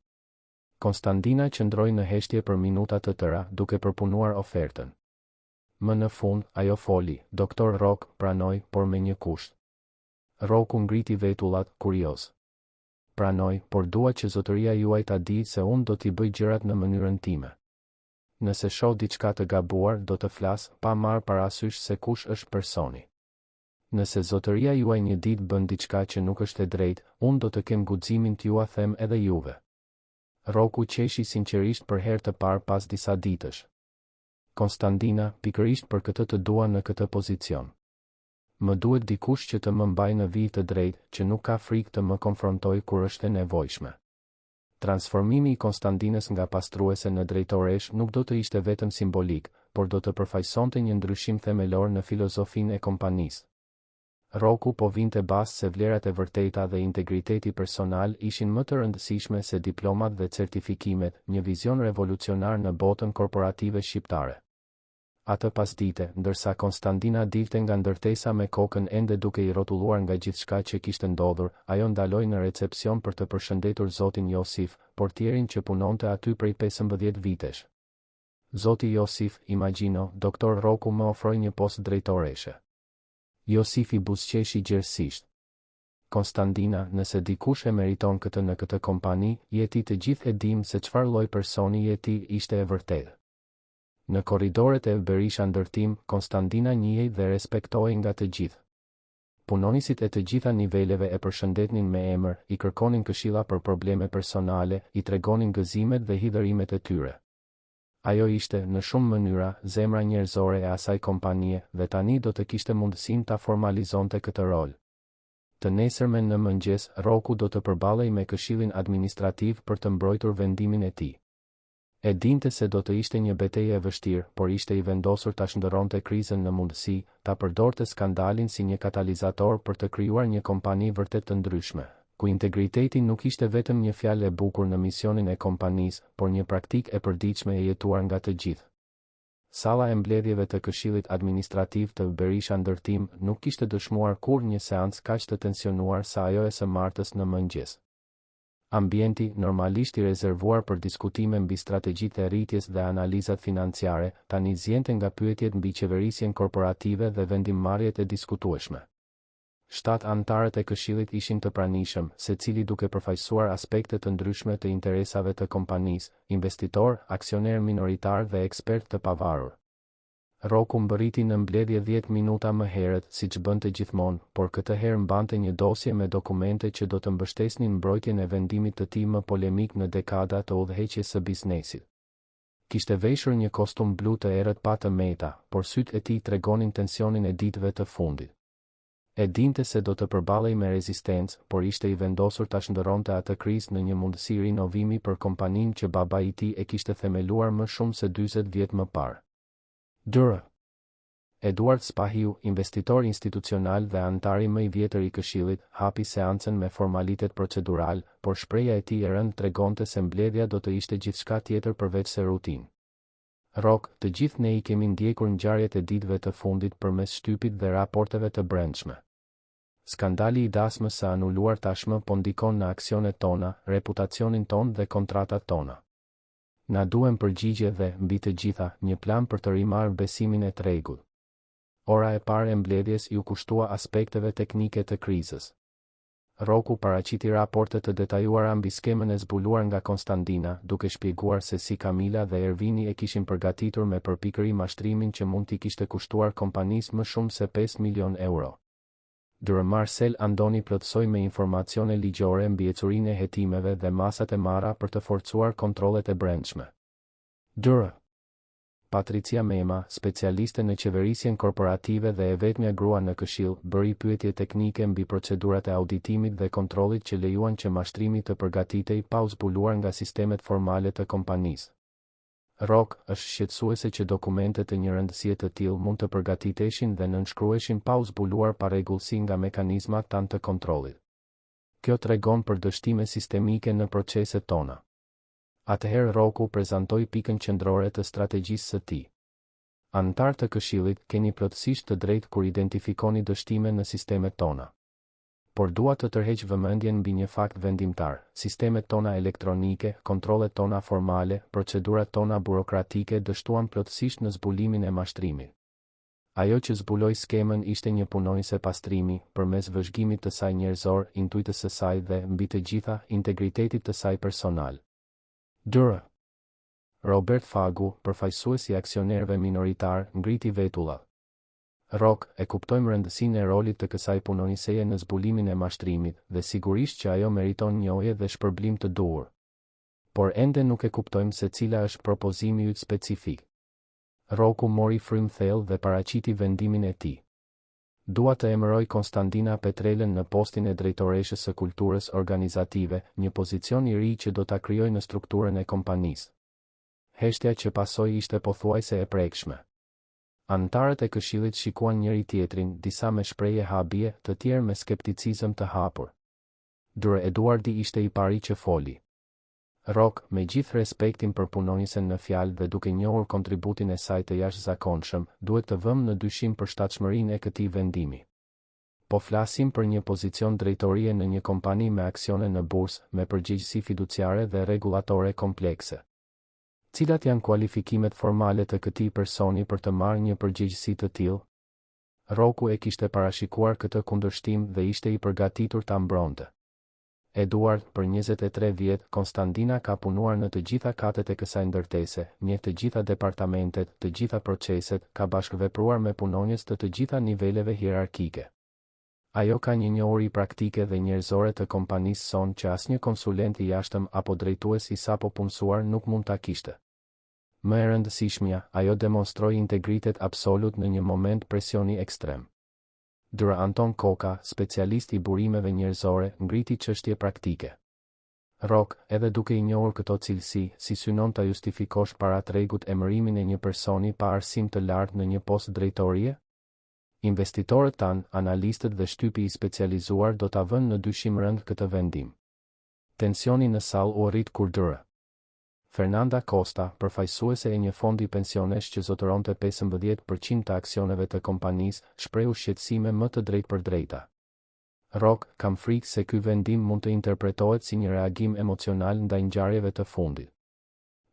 Konstantina qëndroi në heshtje për minuta të tëra, duke përpunuar ofertën. Më në fund, ajo foli, doktor Rock, pranoj, por me një kusht. Rocku ngriti vetullat, kurioz. Pranoj, por dua që zotëria juaj ta di se unë do t'i bëj gjërat në mënyrën time. Nëse shoh diçka të gabuar, do të flas, pa marrë parasysh se kush është personi. Nëse zotëria juaj një ditë bën diçka që nuk është e drejtë, unë do të kem guximin t'ju them edhe juve. Rocku qeshi sinqerisht për herë të parë pas disa ditësh. Konstantina, pikërisht për këtë të dua në këtë pozicion. Më duhet dikush që të më mbajë në vijë të drejtë, që nuk ka frikë të më konfrontoj kur është e nevojshme. Transformimi i Konstantinës nga pastruese në drejtoresh nuk do të ishte vetëm simbolik, por do të përfaqësonte një ndryshim themelor në filozofinë e kompanisë. Roku po vinte bastë se vlerat e vërteta dhe integriteti personal ishin më të rëndësishme se diplomat dhe certifikimet, një vizion revolucionar në botën korporative shqiptare. Atë pasdite, ndërsa Konstantina dilte nga ndërtesa me kokën ende duke i rrotulluar nga gjithçka që kishte ndodhur, ajo ndaloi në recepcion për të përshëndetur zotin Josif, portierin që punonte aty prej 15 vitesh. Zoti Josif, imagjino, doktor Roku më ofroi një postë drejtoreshe. Josifi buzëqeshi gjerësisht. Konstantina, nëse dikush e meriton këtë në këtë kompani, je ti, të gjithë e dim se çfarë lloj personi je ti, ishte e vërtetë. Në korridoret e Berisha ndërtim, Konstantina njihej dhe respektohej nga të gjithë. Punonisit e të gjitha niveleve e përshëndetnin me emër, i kërkonin këshilla për probleme personale, i tregonin gëzimet dhe hidhërimet e tyre. Ajo ishte, në shumë mënyra, zemra njerëzore e asaj kompanie, dhe tani do të kishte mundësinë ta formalizonte këtë rol. Të nesërmen në mëngjes, Roku do të përballej me këshillin administrativ për të mbrojtur vendimin e tij. E dinte se do të ishte një betejë e vështirë, por ishte i vendosur ta shndërronte krizën në mundësi, ta përdorte skandalin si një katalizator për të krijuar një kompani vërtet të ndryshme, ku integriteti nuk ishte vetëm një fjalë e bukur në misionin e kompanisë, por një praktikë e përditshme e jetuar nga të gjithë. Salla e mbledhjeve të Këshillit Administrativ të Berisha ndërtim nuk kishte dëshmuar kurrë një seancë kaq të tensionuar sa ajo e së martës në mëngjes. Ambienti, normalisht i rezervuar për diskutime mbi strategjitë e rritjes dhe analizat financiare, tani zjente nga pyetjet mbi qeverisjen korporative dhe vendimmarrjet e diskutueshme. 7 anëtarët e këshillit ishin të pranishëm, secili duke përfaqësuar aspekte të ndryshme të interesave të kompanisë, investitor, aksioner minoritar dhe ekspert të pavarur. Roku mbërriti në mbledhje 10 minuta më herët, siç bënte gjithmonë, por këtë herë mbante një dosje me dokumente që do të mbështesnin mbrojtjen e vendimit të tij më polemik në dekada të udhëheqjes së biznesit. Kishte veshur një kostum blu të errët pa të meta, por sytë e tij tregonin tensionin e ditëve të fundit. E dinte se do të përballej me rezistencë, por ishte i vendosur ta shndërronte atë krizë në një mundësi rinovimi për kompaninë që babai i tij e kishte themeluar më shumë se 40 vjet më parë. Dr. Eduard Spahiu, investitor institucional dhe anëtari më i vjetër i Këshillit, hapi seancën me formalitet procedural, por shpreha e tij e rëndë tregonte se mbledhja do të ishte gjithçka tjetër përveç se rutinë. Rok, të gjithë ne i kemi ndjekur ngjarjet e ditëve të fundit përmes shtypit dhe raporteve të brendshme. Skandali i dasmës së anuluar tashmë po ndikon në aksionet tona, reputacionin ton dhe kontratat tona. Na duhen përgjigje dhe, mbi të gjitha, një plan për të rimarrë besimin e tregut. Ora e parë e mbledhjes ju kushtua aspekteve teknike të krizës. Roku paraqiti raporte të detajuara mbi skemën e zbuluar nga Konstantina, duke shpjeguar se si Kamila dhe Ervini e kishin përgatitur me përpikëri mashtrimin që mund t'i kishte kushtuar kompanisë më shumë se 5 milion euro. Dr. Marcel Andoni plotësoi me informacione ligjore mbi ecurinë e hetimeve dhe masat e marra për të forcuar kontrollet e brendshme. Dr. Patricia Mema, specialiste në qeverisjen korporative dhe e vetmja grua në Këshill, bëri pyetje teknike mbi procedurat e auditimit dhe kontrollit që lejuan që mashtrimi të përgatitej pa u zbuluar nga sistemet formale të kompanisë. Rok, është shqetësuese që dokumentet e një rëndësie të tillë mund të përgatiteshin dhe nënshkruheshin pa u zbuluar parregullsi nga mekanizmat tanë të kontrollit. Kjo tregon për dështime sistemike në proceset tona. Atëherë Roku prezantoi pikën qendrore të strategjisë së tij. Anëtar të Këshillit, keni plotësisht të drejtë kur identifikoni dështime në sistemet tona. Por dua të tërheq vëmendjen mbi një fakt vendimtar: sistemet tona elektronike, kontrollet tona formale, procedurat tona burokratike dështuan plotësisht në zbulimin e mashtrimit. Ajo që zbuloi skemën ishte një punonjëse pastrimi, përmes vëzhgimit të saj njerëzor, intuitës së saj dhe, mbi të gjitha, integritetit të saj personal. Dr. Robert Fagu, përfaqësuesi i aksionerëve minoritar, ngriti vetullat. Rok, e kuptojmë rëndësinë e rolit të kësaj punonjëseje në zbulimin e mashtrimit, dhe sigurisht që ajo meriton njohje dhe shpërblim të duhur. Por ende nuk e kuptojmë se cila është propozimi yt specifik. Roku mori frym thellë dhe paraqiti vendimin e tij. Dua të emëroj Konstantina Petrelen në postin e drejtoreshës së kulturës organizative, një pozicion i ri që do ta krijojë në strukturën e kompanisë. Heshtja që pasoi ishte pothuajse e prekshme. Antarët e këshillit shikuan njëri tjetrin, disa me shprehje habie, të tjerë me skepticizëm të hapur. Dure Eduardi ishte i pari që foli. Rock, me gjithë respektin për punonjësen në fjalë dhe duke njohur kontributin e saj të jashtëzakonshëm, duhet të vëmë në dyshim përshtatshmërinë e këtij vendimi. Po flasim për një pozicion drejtorie në një kompani me aksione në bursë, me përgjegjësi fiduciare dhe rregullatore komplekse. Cilat janë kualifikimet formale të këtij personi për të marrë një përgjegjësi të tillë? Rocku e kishte parashikuar këtë kundërshtim dhe ishte i përgatitur ta mbronte. Eduard, për 23 vjet, Konstantina ka punuar në të gjitha katet e kësaj ndërtese, njeh të gjitha departamentet, të gjitha proceset, ka bashkëvepruar me punonjës të gjitha niveleve hierarkike. Ajo ka një njohuri praktike dhe njerëzore të kompanisë son që asnjë konsulent i jashtëm apo drejtues i sapo punësuar nuk mund ta kishte. Më e rëndësishmja, ajo demonstroi integritet absolut në një moment presioni ekstrem. Dura Anton Koka, specialist i burimeve njerëzore, ngriti çështje praktike. Rock, edhe duke i njohur këto cilësi, si synon ta justifikosh para tregut emërimin e një personi pa arsim të lartë në një post drejtorie? Investitorët tanë, analistët dhe shtypi i specializuar do ta vënë në dyshim rënd këtë vendim. Tensioni në sallë u rrit kur Dura Fernanda Costa, përfaqësuese e një fondi pensionesh që zotëronte 15% të aksioneve të kompanisë, shprehu shqetësime më të drejtpërdrejta. Rock, kam frikë se ky vendim mund të interpretohet si një reagim emocional ndaj ngjarjeve të fundit.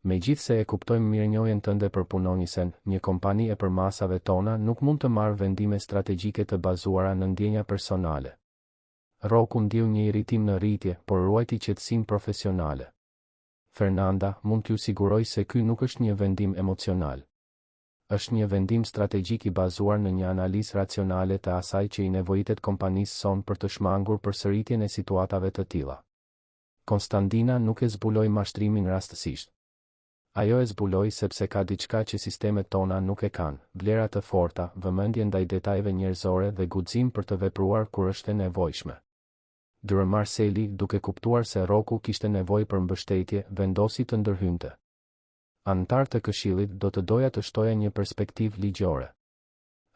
Megjithse e kuptojmë mirënjohjen tënde për punonjësen, një kompani e përmasave tona nuk mund të marrë vendime strategjike të bazuara në ndjenja personale. Rocku ndiu një irritim në rritje, por ruajti qetësinë profesionale. Fernanda, mund t'ju siguroj se ky nuk është një vendim emocional. Është një vendim strategjik i bazuar në një analizë racionale të asaj që i nevojitet kompanisë son për të shmangur përsëritjen e situatave të tilla. Konstantina nuk e zbuloi mashtrimin rastësisht. Ajo e zbuloi sepse ka diçka që sistemet tona nuk e kanë, vlera të forta, vëmendje ndaj detajeve njerëzore dhe guxim për të vepruar kur është e nevojshme. Dura Marceli, duke kuptuar se Rocku kishte nevojë për mbështetje, vendosi të ndërhynte. Antar të këshillit do të doja të shtoja një perspektivë ligjore.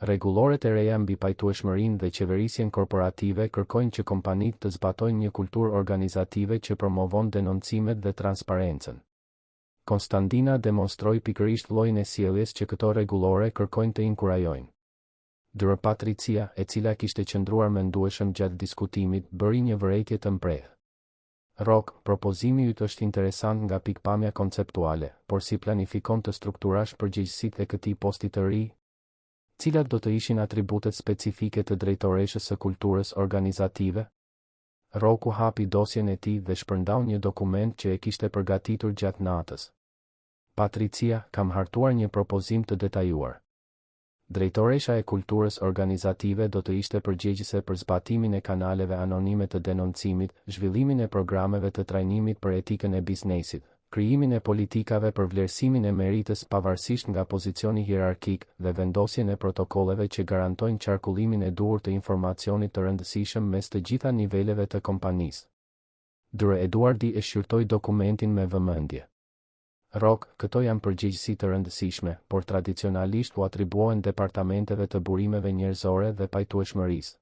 Rregulloret e reja mbi pajtueshmërinë dhe qeverisjen korporative kërkojnë që kompanitë të zbatojnë një kulturë organizative që promovon denoncimet dhe transparencën. Konstantina demonstroi pikërisht llojin e sjelljes që këto rregullore kërkojnë të inkurajojnë. Dura Patricia, e cila kishte qëndruar mendueshëm gjatë diskutimit, bëri një vërejtje të mprehë. Rock, propozimi yt është interesant nga pikpamja konceptuale, por si planifikon të strukturash përgjegjësitë e këtij posti të ri? Cilat do të ishin atributet specifike të drejtoreshës së kulturës organizative? Rocku hapi dosjen e tij dhe shpërndau një dokument që e kishte përgatitur gjatë natës. Patricia, kam hartuar një propozim të detajuar. Drejtoresha e kulturës organizative do të ishte përgjegjëse për zbatimin e kanaleve anonime të denoncimit, zhvillimin e programeve të trajnimit për etikën e biznesit, krijimin e politikave për vlerësimin e meritës pavarësisht nga pozicioni hierarkik dhe vendosjen e protokolleve që garantojnë qarkullimin e duhur të informacionit të rëndësishëm mes të gjitha niveleve të kompanisë. Dura Eduardi e shqyrtoi dokumentin me vëmendje. Rock, këto janë përgjegjësi të rëndësishme, por tradicionalisht u atribuohen departamenteve të burimeve njerëzore dhe pajtueshmërisë.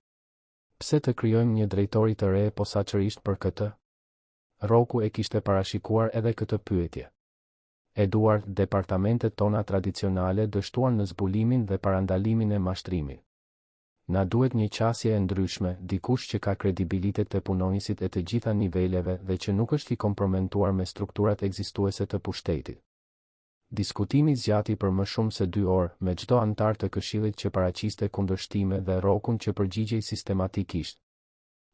Pse të krijojmë një drejtori të re posaçërisht për këtë? Rocku e kishte parashikuar edhe këtë pyetje. Eduard, departamentet tona tradicionale dështuan në zbulimin dhe parandalimin e mashtrimit. Na duhet një qasje e ndryshme, dikush që ka kredibilitet të punonjësit e të gjitha niveleve dhe që nuk është i komprometuar me strukturat ekzistuese të pushtetit. Diskutimi zgjati për më shumë se 2 orë, me çdo antar të këshillit që paraqiste kundërshtime dhe Rockun që përgjigjej sistematikisht.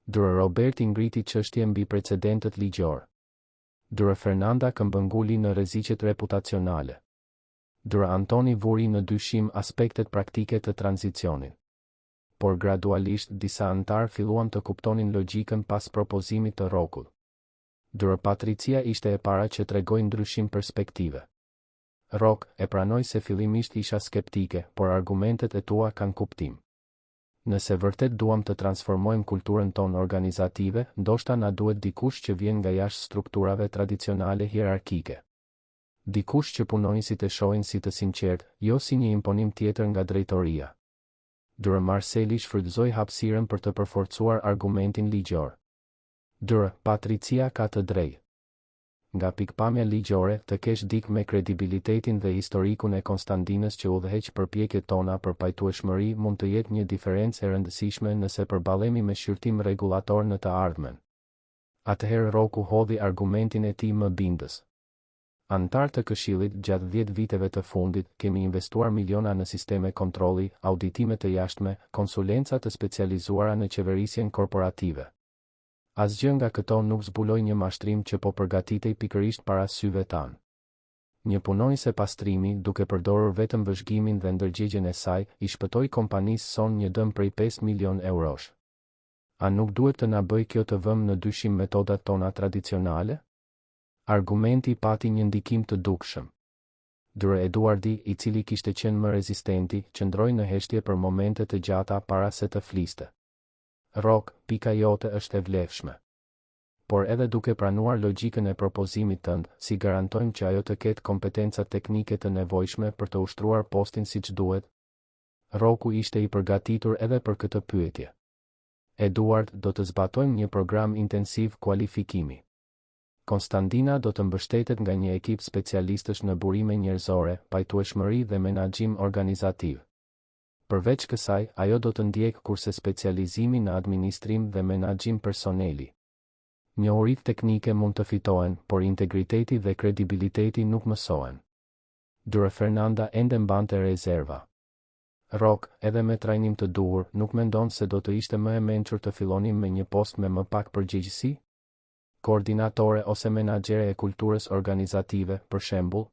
Dura Roberti ngriti çështje mbi precedentet ligjor. Dura Fernanda këmbënguli në rreziqet reputacionale. Dura Antoni vuri në dyshim aspektet praktike të tranzicionit. Por gradualisht disa antar filluan të kuptonin logjikën pas propozimit të Rockut. Dura Patricia ishte e para që tregoi ndryshim perspektive. Rock e pranoi se fillimisht isha skeptike, por argumentet e tua kanë kuptim. Nëse vërtet duam të transformojmë kulturën tonë organizative, ndoshta na duhet dikush që vjen nga jashtë strukturave tradicionale hierarkike. Dikush që punonjësit e shohin si të sinqert, jo si një imponim tjetër nga drejtoria. Dërë Marceli shfrytëzoi hapësirën për të përforcuar argumentin ligjor. Dërë, Patricia ka të drejtë. Nga pikpamja ligjore, të kesh dik me kredibilitetin dhe historikun e Konstandinës që udhëheq përpjekjet tona për pajtueshmëri mund të jetë një diferencë e rëndësishme nëse përballemi me shqyrtim rregullator në të ardhmen. Atëherë Roku hodhi argumentin e tij më bindës. Antar të Këshillit, gjatë 10 viteve të fundit, kemi investuar miliona në sisteme kontrolli, auditime të jashtme, konsulenca të specializuara në qeverisjen korporative. Asgjë nga këto nuk zbuloi një mashtrim që po përgatitej pikërisht para syve tanë. Një punonjëse pastrimi, duke përdorur vetëm vëzhgimin dhe ndërgjegjen e saj, i shpëtoi kompanisë son një dëm prej 5 milion eurosh. A nuk duhet të na bëj kjo të vëmë në dyshim metodat tona tradicionale? Argumenti pati një ndikim të dukshëm. Dërë Eduardi, i cili kishte qenë më rezistenti, qëndroi në heshtje për momente të gjata para se të fliste. Rok, pika jote është e vlefshme. Por edhe duke pranuar logjikën e propozimit tënd, si garantojmë që ajo të ketë kompetenca teknike të nevojshme për të ushtruar postin siç duhet? Roku ishte i përgatitur edhe për këtë pyetje. Eduard, do të zbatojmë një program intensiv kualifikimi. Konstantina do të mbështetet nga një ekip specialistësh në burime njerëzore, pajtueshmëri dhe menaxhim organizativ. Përveç kësaj, ajo do të ndjek kurse specializimi në administrim dhe menaxhim personeli. Njohuritë teknike mund të fitohen, por integriteti dhe kredibiliteti nuk mësohen. Dërë Fernanda ende mbante rezerva. Rok, edhe me trajnim të duhur, nuk mendon se do të ishte më e mençur të fillonim me një post me më pak përgjegjësi? Koordinatore ose menaxhere e kulturës organizative, për shembull?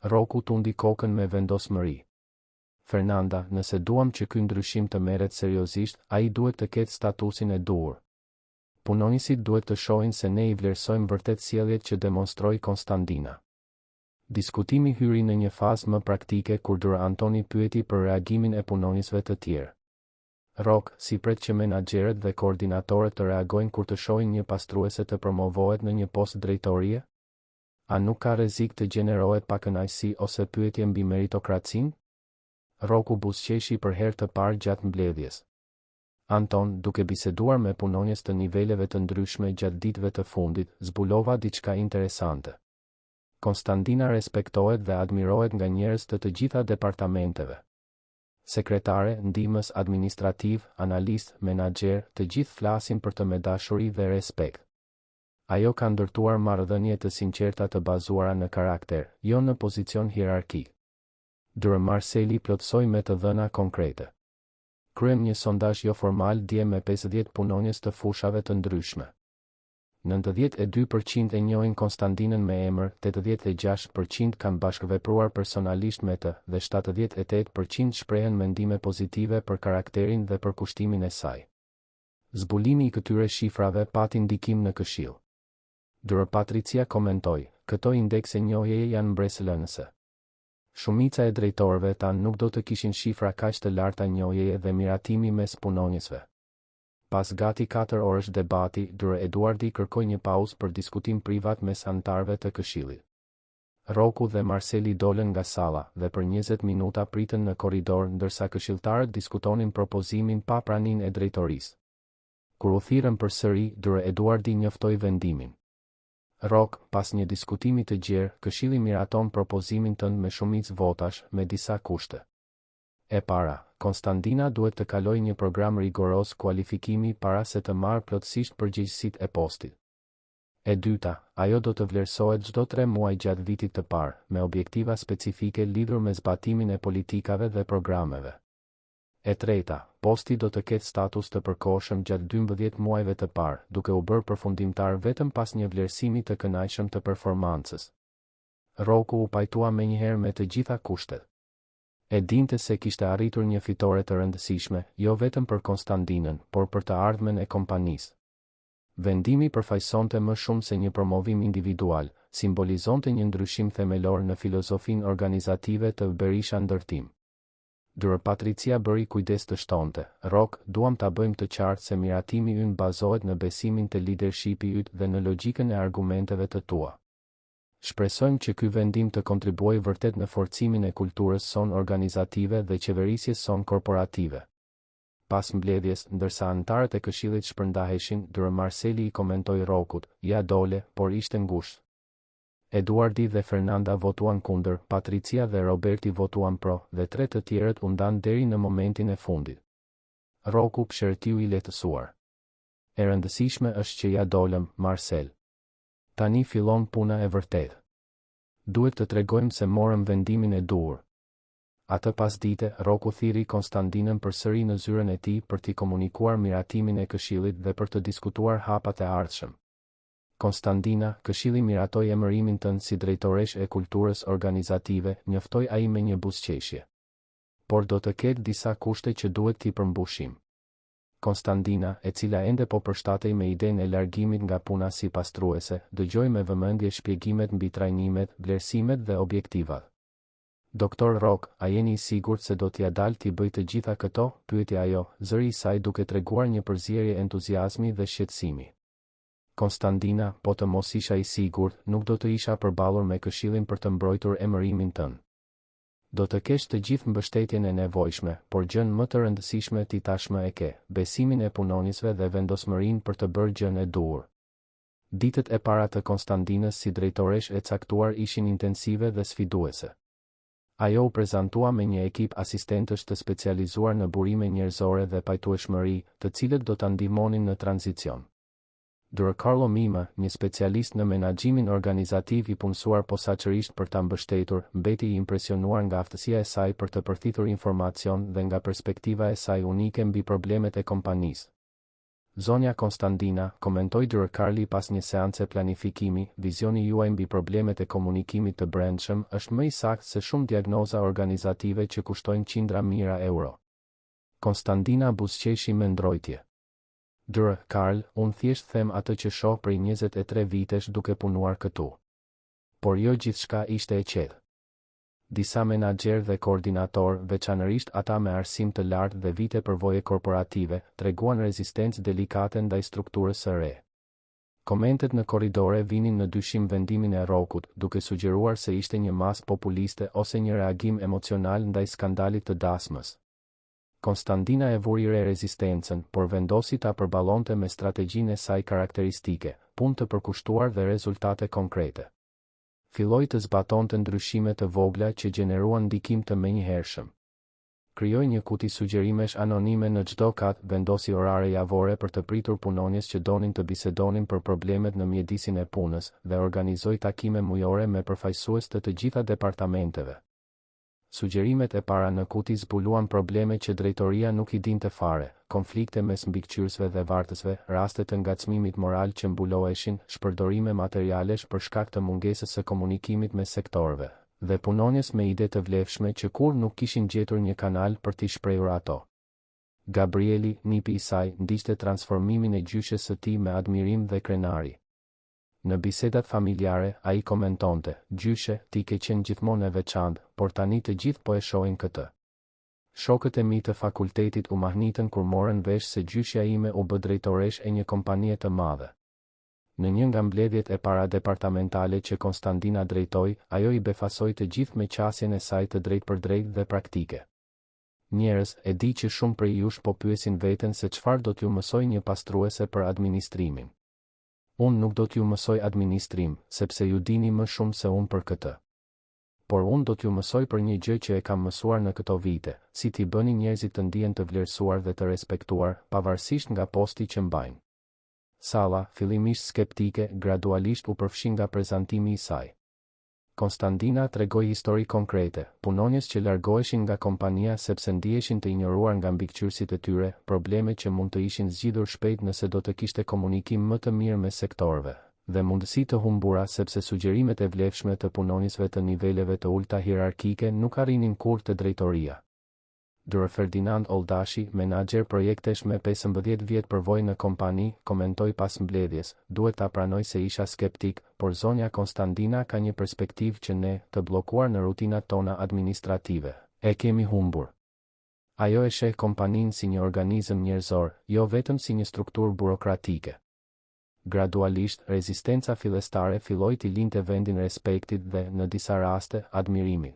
Roku tundi kokën me vendosmëri. Fernanda, nëse duam që ky ndryshim të merret seriozisht, ai duhet të ketë statusin e duhur. Punonjësit duhet të shohin se ne i vlerësojmë vërtet sjelljet që demonstroi Konstantina. Diskutimi hyri në një fazë më praktike kur Dura Antoni pyeti për reagimin e punonjësve të tjerë. Rok, si pret që menaxherët dhe koordinatorët të reagojnë kur të shohin një pastruese të promovohet në një post drejtorie? A nuk ka rrezik të gjenerohet pakënaqësi ose pyetje mbi meritokracinë? Roku buzëqeshi për herë të parë gjatë mbledhjes. Anton, duke biseduar me punonjës të niveleve të ndryshme gjatë ditëve të fundit, zbulova diçka interesante. Konstantina respektohet dhe admirohet nga njerëz të të gjitha departamenteve. Sekretare, ndihmës administrativ, analist, menaxher, të gjithë flasin për të me dashuri dhe respekt. Ajo ka ndërtuar marrëdhënie të sinqerta të bazuara në karakter, jo në pozicion hierarkik. Dërë Marceli plotësoi me të dhëna konkrete. Kryem një sondazh jo formal dje me 50 punonjës të fushave të ndryshme. 92% e njohin Konstantinën me emër, 86% kanë bashkëvepruar personalisht me të dhe 78% shprehen mendime pozitive për karakterin dhe për kushtimin e saj. Zbulimi i këtyre shifrave pati ndikim në Këshill. Dërë Patricia komentoi, këto indekse njohjeje janë mbresëlënëse. Shumica e drejtorëve tanë nuk do të kishin shifra kaq të larta njohjeje dhe miratimi mes punonjësve. Pas gati 4 orësh debati, Dërë Eduardi kërkoi një pauzë për diskutim privat mes anëtarëve të Këshillit. Roku dhe Marceli dolën nga salla dhe për 20 minuta pritën në korridor ndërsa këshilltarët diskutonin propozimin pa praninë e drejtorisë. Kur u thirrën përsëri, Dërë Eduardi njoftoi vendimin. Rok, pas një diskutimi të gjerë, Këshilli miraton propozimin tënd me shumicë votash, me disa kushte. E para, Konstantina duhet të kalojë një program rigoros kualifikimi para se të marrë plotësisht përgjegjësitë e postit. E dyta, ajo do të vlerësohet çdo 3 muaj gjatë vitit të parë, me objektiva specifike lidhur me zbatimin e politikave dhe programeve. E treta, posti do të ketë status të përkohshëm gjatë 12 muajve të parë, duke u bërë përfundimtar vetëm pas një vlerësimi të kënaqshëm të performancës. Roku u pajtua menjëherë me të gjitha kushtet. E dinte se kishte arritur një fitore të rëndësishme, jo vetëm për Konstantinën, por për të ardhmen e kompanisë. Vendimi përfaqësonte më shumë se një promovim individual, simbolizonte një ndryshim themelor në filozofinë organizative të Berisha ndërtim. Dërë Patricia bëri kujdes të shtonte, Rok, duam ta bëjmë të qartë se miratimi ynë bazohet në besimin të leadershipi yt dhe në logjikën e argumenteve të tua. Shpresojmë që ky vendim të kontribuojë vërtet në forcimin e kulturës son organizative dhe qeverisjes son korporative. Pas mbledhjes, ndërsa anëtarët e këshillit shpërndaheshin, Dure Marceli i komentoi Rokut, ja dole, por ishte ngushtë. Eduardi dhe Fernanda votuan kundër, Patricia dhe Roberti votuan pro, dhe 3 të tjerët u ndan deri në momentin e fundit. Roku pshërtiu i lehtësuar. E rëndësishme është që ja dolëm, Marcel. Tani fillon puna e vërtetë. Duhet të tregojmë se morëm vendimin e duhur. Atë pasdite, Roku thiri Konstandinën përsëri në zyrën e tij për t'i komunikuar miratimin e këshillit dhe për të diskutuar hapat e ardhshëm. Konstandina, këshilli miratoi emërimin tënd si drejtoresh e kulturës organizative, njoftoi ai me një buzëqeshje. Por do të ketë disa kushte që duhet t'i përmbushim. Konstandina, e cila ende po përshtatej me idenë e largimit nga puna si pastruese, dëgjoi me vëmendje shpjegimet mbi trajnimet, vlerësimet dhe objektivat. Doktor Rok, a jeni i sigurt se do t'ja dal t'i bëj të gjitha këto? Pyeti ajo, zëri i saj duke treguar një përzierje entuziazmi dhe shqetësimi. Konstandina, po të mos isha i sigurt, nuk do të isha përballur me këshillin për të mbrojtur emërimin tënd. Do të kesh të gjithë mbështetjen e nevojshme, por gjën më të rëndësishme ti tashmë e ke, besimin e punonjësve dhe vendosmërinë për të bërë gjën e duhur. Ditët e para të Konstandinës si drejtoresh e caktuar ishin intensive dhe sfiduese. Ajo u prezantua me një ekip asistentësh të specializuar në burime njerëzore dhe pajtueshmëri, të cilët do ta ndihmonin në tranzicion. Dure Carlo Mima, një specialist në menaxhimin organizativ i punësuar posaçërisht për ta mbështetur, mbeti i impresionuar nga aftësia e saj për të përfitur informacion dhe nga perspektiva e saj unike mbi problemet e kompanisë. Zonja Konstandina, komentoi Dure Carli pas një seance planifikimi, vizioni juaj mbi problemet e komunikimit të brendshëm është më i saktë se shumë diagnoza organizative që kushtojnë qindra mijëra euro. Konstandina buzëqeshi me ndrojtje. Dure, Karl, unë thjesht them atë që shoh prej 23 vitesh duke punuar këtu. Por jo gjithçka ishte e qetë. Disa menaxher dhe koordinator, veçanërisht ata me arsim të lartë dhe vite përvoje korporative, treguan rezistencë delikate ndaj strukturës së re. Komentet në korridore vinin në dyshim vendimin e Rokut, duke sugjeruar se ishte një masë populiste ose një reagim emocional ndaj skandalit të dasmës. Konstandina e vuri re rezistencën, por vendosi ta përballonte me strategjinë e saj karakteristike, punë të përkushtuar dhe rezultate konkrete. Filloi të zbatonte ndryshime të vogla që gjeneruan ndikim të menjëhershëm. Krijoi një kuti sugjerimesh anonime në çdo kat, vendosi orare javore për të pritur punonjës që donin të bisedonin për problemet në mjedisin e punës dhe organizoi takime mujore me përfaqësues të gjitha departamenteve. Sugjerimet e para në kuti zbuluan probleme që drejtoria nuk i dinte fare, konflikte mes mbikëqyrësve dhe vartësve, raste të ngacmimit moral që mbuloheshin, shpërdorime materialesh për shkak të mungesës së komunikimit mes sektorëve, dhe punonjës me ide të vlefshme që kur nuk kishin gjetur një kanal për t'i shprehur ato. Gabrieli, nipi i saj, ndiqte transformimin e gjyshes së tij me admirim dhe krenari. Në bisedat familjare, ai komentonte, gjyshe, ti ke qenë gjithmonë e veçantë, por tani të gjithë po e shohin këtë. Shokët e mi të fakultetit u mahnitën kur morën vesh se gjyshja ime u bë drejtoresh e një kompanie të madhe. Në një nga mbledhjet e para departamentale që Konstandina drejtoi, ajo i befasoi të gjithë me qasjen e saj të drejtë për drejtë dhe praktike. Njerëz, e di që shumë prej jush po pyesin veten se çfarë do t'ju mësoj një pastruese për administrimin. Unë nuk do t'ju mësoj administrim, sepse ju dini më shumë se unë për këtë. Por unë do t'ju mësoj për një gjë që e kam mësuar në këto vite, si t'i bëni njerëzit të ndihen të vlerësuar dhe të respektuar, pavarësisht nga posti që mbajnë. Salla, fillimisht skeptike, gradualisht u përfshi nga prezantimi i saj. Konstandina tregoi histori konkrete, punonjës që largoheshin nga kompania sepse ndiheshin të injoruar nga mbikëqyrësit e tyre, probleme që mund të ishin zgjidhur shpejt nëse do të kishte komunikim më të mirë me sektorëve, dhe mundësi të humbura sepse sugjerimet e vlefshme të punonjësve të niveleve të ulta hierarkike nuk arrinin kurrë te drejtoria. Dure Ferdinand Oldashi, menaxher projektesh me 15 vjet përvojë në kompani, komentoi pas mbledhjes, duhet ta pranoj se isha skeptik, por zonja Konstandina ka një perspektivë që ne, të bllokuar në rutinat tona administrative, e kemi humbur. Ajo e sheh kompaninë si një organizëm njerëzor, jo vetëm si një strukturë burokratike. gradualisht rezistenca fillestare filloi të linte vendin respektit dhe, në disa raste, admirimin.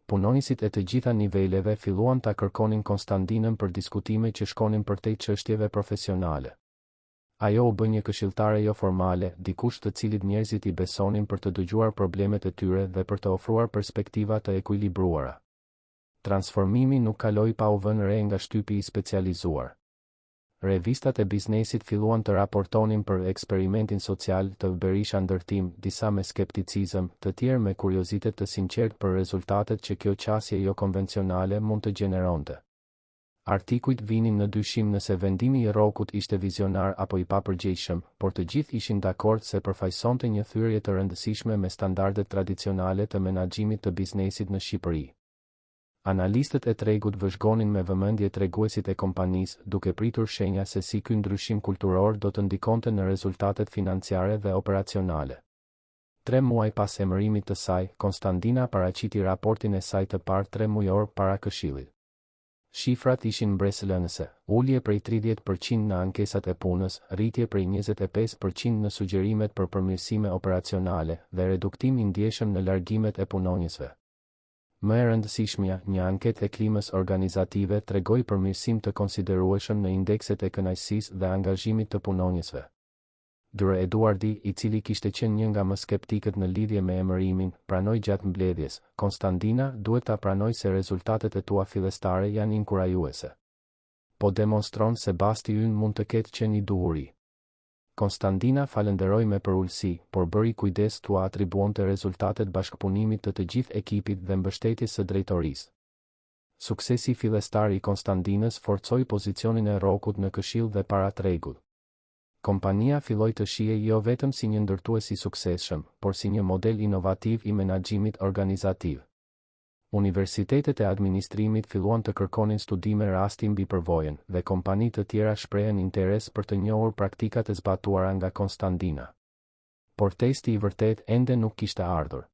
Punonisit e të gjitha niveleve filluan ta kërkonin Konstandinën për diskutime që shkonin përtej çështjeve profesionale. Ajo u bë një këshilltare jo formale, dikush të cilit njerëzit i besonin për të dëgjuar problemet e tyre dhe për të ofruar perspektiva të ekuilibruara. Transformimi nuk kaloi pa u vënë re nga shtypi i specializuar. Revistat e biznesit filluan të raportonin për eksperimentin social të Berisha Ndërtim, disa me skepticizëm, të tjerë me kuriozitet të sinqert për rezultatet që kjo qasje jo konvencionale mund të gjeneronte. Artikujt vinin në dyshim nëse vendimi i Rrokut ishte vizionar apo i papërgjegjshëm, por të gjithë ishin dakord se përfaqësonte një thyrje të rëndësishme me standardet tradicionale të menaxhimit të biznesit në Shqipëri. Analistët e tregut vëzhgonin me vëmendje treguesit e kompanisë, duke pritur shenja se si ky ndryshim kulturor do të ndikonte në rezultatet financiare dhe operacionale. 3 muaj pas emërimit të saj, Konstandina paraqiti raportin e saj të parë 3 mujor para Këshillit. Shifrat ishin mbresëlënëse, ulje prej 30% në ankesat e punës, rritje prej 25% në sugjerimet për përmirësime operacionale dhe reduktim i ndjeshëm në largimet e punonjësve. Më e rëndësishmja, një anketë e klimës organizative tregoi përmirësim të konsiderueshëm në indekset e kënaqësisë dhe angazhimit të punonjësve. Dure Eduardi, i cili kishte qenë një nga më skeptikët në lidhje me emërimin, pranoi gjatë mbledhjes: Konstandina duhet ta pranoj se rezultatet e tua fillestare janë inkurajuese. Po demonstron se basti ynë mund të ketë qenë i duhuri. Konstandina falenderoi me përulësi, por bëri kujdes t'u atribuonte rezultatet bashkëpunimit të gjithë ekipit dhe mbështetjes së drejtorisë. Suksesi fillestar i Konstandinës forcoi pozicionin e Rrokut në Këshill dhe para tregut. Kompania filloi të shihej jo vetëm si një ndërtues i suksesshëm, por si një model inovativ i menaxhimit organizativ. Universitetet e administrimit filluan të kërkonin studime rasti mbi përvojën dhe kompani të tjera shprehen interes për të njohur praktikat e zbatuara nga Konstandina. Por testi i vërtet ende nuk kishte ardhur.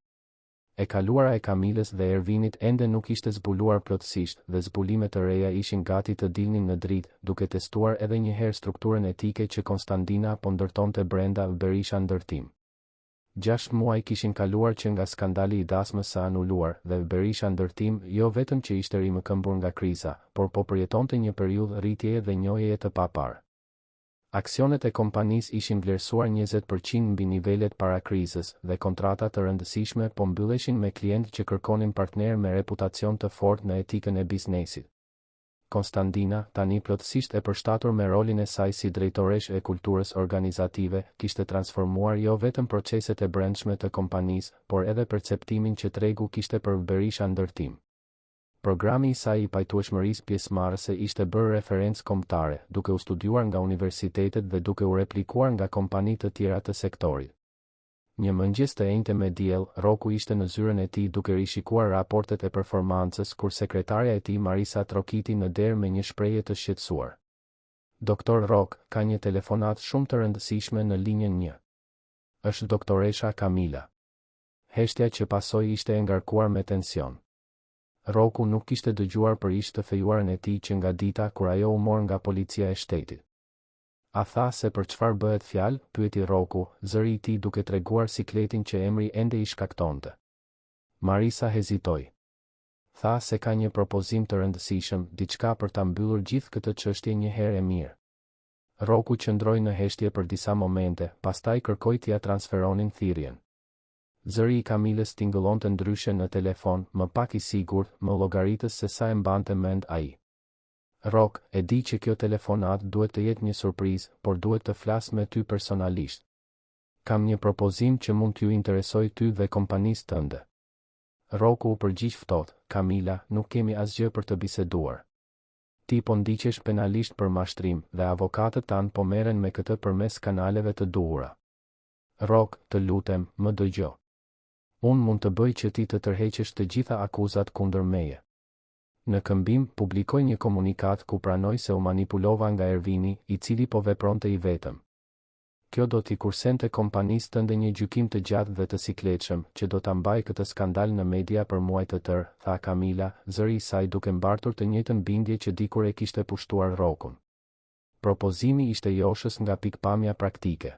E kaluara e Kamilës dhe Ervinit ende nuk ishte zbuluar plotësisht dhe zbulimet të reja ishin gati të dilnin në dritë, duke testuar edhe një herë strukturën etike që Konstandina po ndërtonte brenda Berisha Ndërtim. 6 muaj kishin kaluar që nga skandali i dasmës së anuluar dhe Berisha Ndërtim jo vetëm që ishte rimëkëmbur nga kriza, por po përjetonte një periudhë rritjeje dhe njohjeje të paparë. Aksionet e kompanisë ishin vlerësuar 20% mbi nivelet para krizës dhe kontrata të rëndësishme po mbylleshin me klientë që kërkonin partner me reputacion të fortë në etikën e biznesit. Konstandina, tani plotësisht e përshtatur me rolin e saj si drejtoresh e kulturës organizative, kishte transformuar jo vetëm proceset e brendshme të kompanisë, por edhe perceptimin që tregu kishte për Berisha Ndërtim. Programi i saj i pajtueshmërisë pjesëmarrëse ishte bërë referencë kombëtare, duke u studiuar nga universitetet dhe duke u replikuar nga kompani të tjera të sektorit. Një mëngjes të enjte me diell, Rroku ishte në zyrën e tij duke rishikuar raportet e performancës kur sekretarja e tij Marisa trokiti në derë me një shprehje të shqetësuar. Doktor Rrok, ka një telefonat shumë të rëndësishme në linjën 1. Është doktoresha Kamila. Heshtja që pasoi ishte e ngarkuar me tension. Rroku nuk kishte dëgjuar për ish të fejuarën e tij që nga dita kur ajo u mor nga policia e shtetit. A tha se për çfarë bëhet fjalë, pyeti Rroku, zëri i tij duke treguar sikletin që emri ende i shkaktonte. Marisa hezitoi. Tha se ka një propozim të rëndësishëm, diçka për ta mbyllur gjithë këtë çështje një herë e mirë. Rroku qëndroi në heshtje për disa momente, pastaj kërkoi t'ia transferonin thirrjen. Zëri i Kamilës tingëllonte ndryshe në telefon, më pak i sigurt, më llogaritës se sa e mbante mend ai. Rrok, e di që kjo telefonat duhet të jetë një surprizë, por duhet të flas me ty personalisht. Kam një propozim që mund t'ju interesoj ty dhe kompanisë tënde. Rroku u përgjigj ftohtë: Kamila, nuk kemi asgjë për të biseduar. Ti po ndiqesh penalisht për mashtrim dhe avokatët tanë po merren me këtë përmes kanaleve të duhura. Rrok, të lutem, më dëgjo. Unë mund të bëj që ti të tërheqësh të gjitha akuzat kundër meje. Në këmbim, publikoj një komunikat ku pranoj se u manipulova nga Ervini, i cili po vepronte i vetëm. Kjo do t'i kursente kompanisë tënde një gjykim të gjatë dhe të sikletshëm, që do ta mbaj këtë skandal në media për muaj të tërë, tha Kamila, zëri i saj duke mbartur të njëjtën bindje që dikur e kishte pushtuar Rrokun. Propozimi ishte joshës nga pikpamja praktike.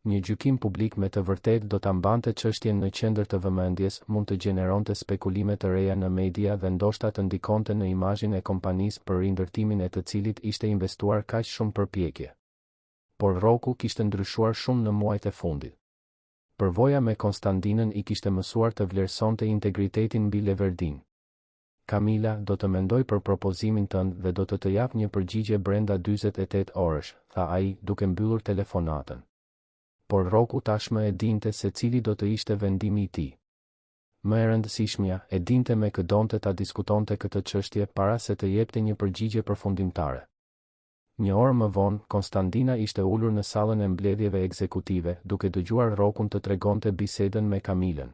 Një gjykim publik me të vërtetë do ta mbante çështjen në qendër të vëmendjes, mund të gjeneronte spekulime të reja në media dhe ndoshta të ndikonte në imazhin e kompanisë për rindërtimin e të cilit ishte investuar kaq shumë përpjekje. Por Roku kishte ndryshuar shumë në muajt e fundit. Përvoja me Konstandinën i kishte mësuar të vlerësonte integritetin mbi Leverdin. Kamila do të mendoj për propozimin tënd dhe do të jap një përgjigje brenda 48 orësh, tha ai, duke mbyllur telefonatën. Por Roku tashmë e dinte se cili do të ishte vendimi i tij. Më e rëndësishmja, e dinte me kë donte ta diskutonte këtë çështje para se të jepte një përgjigje përfundimtare. Një orë më vonë, Konstandina ishte ulur në sallën e mbledhjeve ekzekutive, duke dëgjuar Rokun të tregonte bisedën me Kamilën.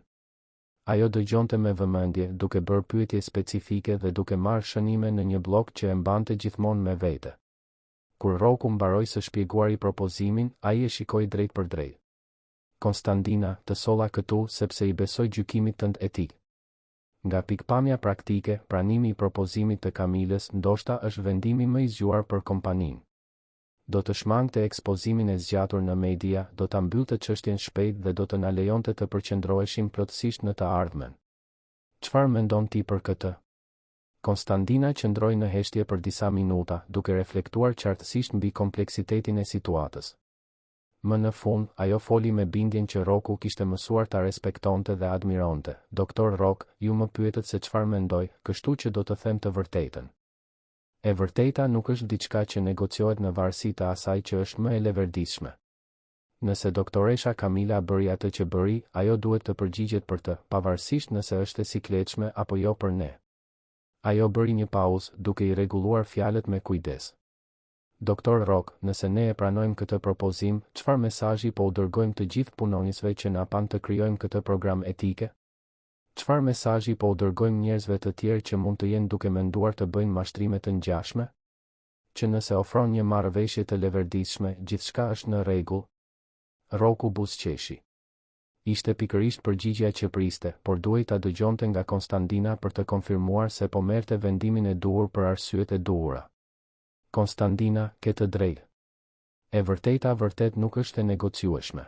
Ajo dëgjonte me vëmendje, duke bërë pyetje specifike dhe duke marrë shënime në një blok që e mbante gjithmonë me vete. Kur Roku mbaroi së shpjeguari propozimin, ai e shikoi drejt për drejt. Konstandina, të solla këtu sepse i besoj gjykimit tënd etik. Nga pikpamja praktike, pranimi i propozimit të Kamilës ndoshta është vendimi më i zgjuar për kompaninë. Do të shmangte ekspozimin e zgjatur në media, do ta mbyllte çështjen shpejt dhe do të na lejonte të përqendroheshim plotësisht në të ardhmen. Çfarë mendon ti për këtë? Konstandina qëndroi në heshtje për disa minuta, duke reflektuar qartësisht mbi kompleksitetin e situatës. Më në fund, ajo foli me bindjen që Roku kishte mësuar ta respektonte dhe admironte. Doktor Rok, ju më pyetët se çfarë mendoj, kështu që do të them të vërtetën. E vërteta nuk është diçka që negociohet në varësi të asaj që është më e leverdishme. Nëse doktoresha Kamila bëri atë që bëri, ajo duhet të përgjigjet për të, pavarësisht nëse është e sikletshme apo jo për ne. Ajo bëri një pauzë, duke i rregulluar fjalët me kujdes. Doktor Rok, nëse ne e pranojmë këtë propozim, çfarë mesazhi po u dërgojmë të gjithë punonjësve që na pan të krijojmë këtë program etike? Çfarë mesazhi po u dërgojmë njerëzve të tjerë që mund të jenë duke menduar të bëjnë mashtrime të ngjashme? Që nëse ofron një marrëveshje të leverdishme, gjithçka është në rregull? Roku buzëqeshi. Ishte pikërisht përgjigjja që priste, por duhej ta dëgjonte nga Konstandina për të konfirmuar se po merrte vendimin e duhur për arsyet e duhura. Konstandina, ke të drejtë. E vërteta vërtet nuk është e negociueshme.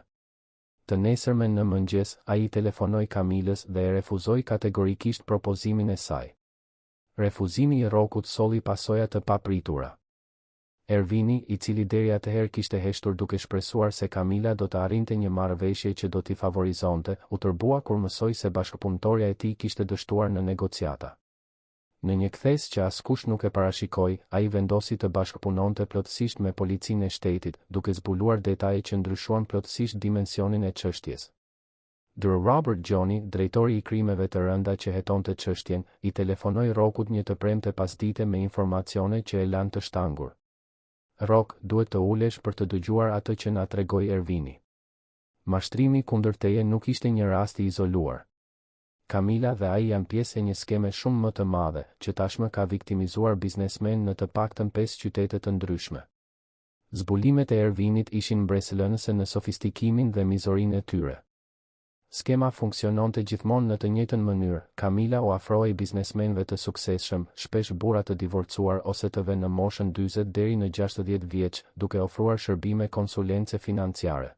Të nesërmen në mëngjes, ai telefonoi Kamilës dhe e refuzoi kategorikisht propozimin e saj. Refuzimi i Rokut solli pasoja të papritura. Ervini, i cili deri atëherë kishte heshtur duke shpresuar se Kamila do të arrinte një marrëveshje që do t'i favorizonte, u tërbua kur mësoi se bashkëpunëtorja e tij kishte dështuar në negociata. Në një kthes që askush nuk e parashikoi, ai vendosi të bashkëpunonte plotësisht me policinë e shtetit, duke zbuluar detaje që ndryshuan plotësisht dimensionin e çështjes. Dër Robert Gjoni, drejtori i krimeve të rënda që hetonte çështjen, i telefonoi Rokut një të premte pasdite me informacione që e lanë të shtangur. Rok, duhet të ulesh për të dëgjuar atë që na tregoi Ervini. Mashtrimi kundër teje nuk ishte një rast i izoluar. Kamila dhe ai janë pjesë e një skeme shumë më të madhe, që tashmë ka viktimizuar biznesmen në të paktën 5 qytete të ndryshme. Zbulimet e Ervinit ishin mbresëlënëse në sofistikimin dhe mizorinë e tyre. Skema funksiononte gjithmonë në të njëjtën mënyrë. Kamila u afroi biznesmenëve të suksesshëm, shpesh burra të divorcuar ose të vënë në moshën 40 deri në 60 vjeç, duke ofruar shërbime konsulence financiare.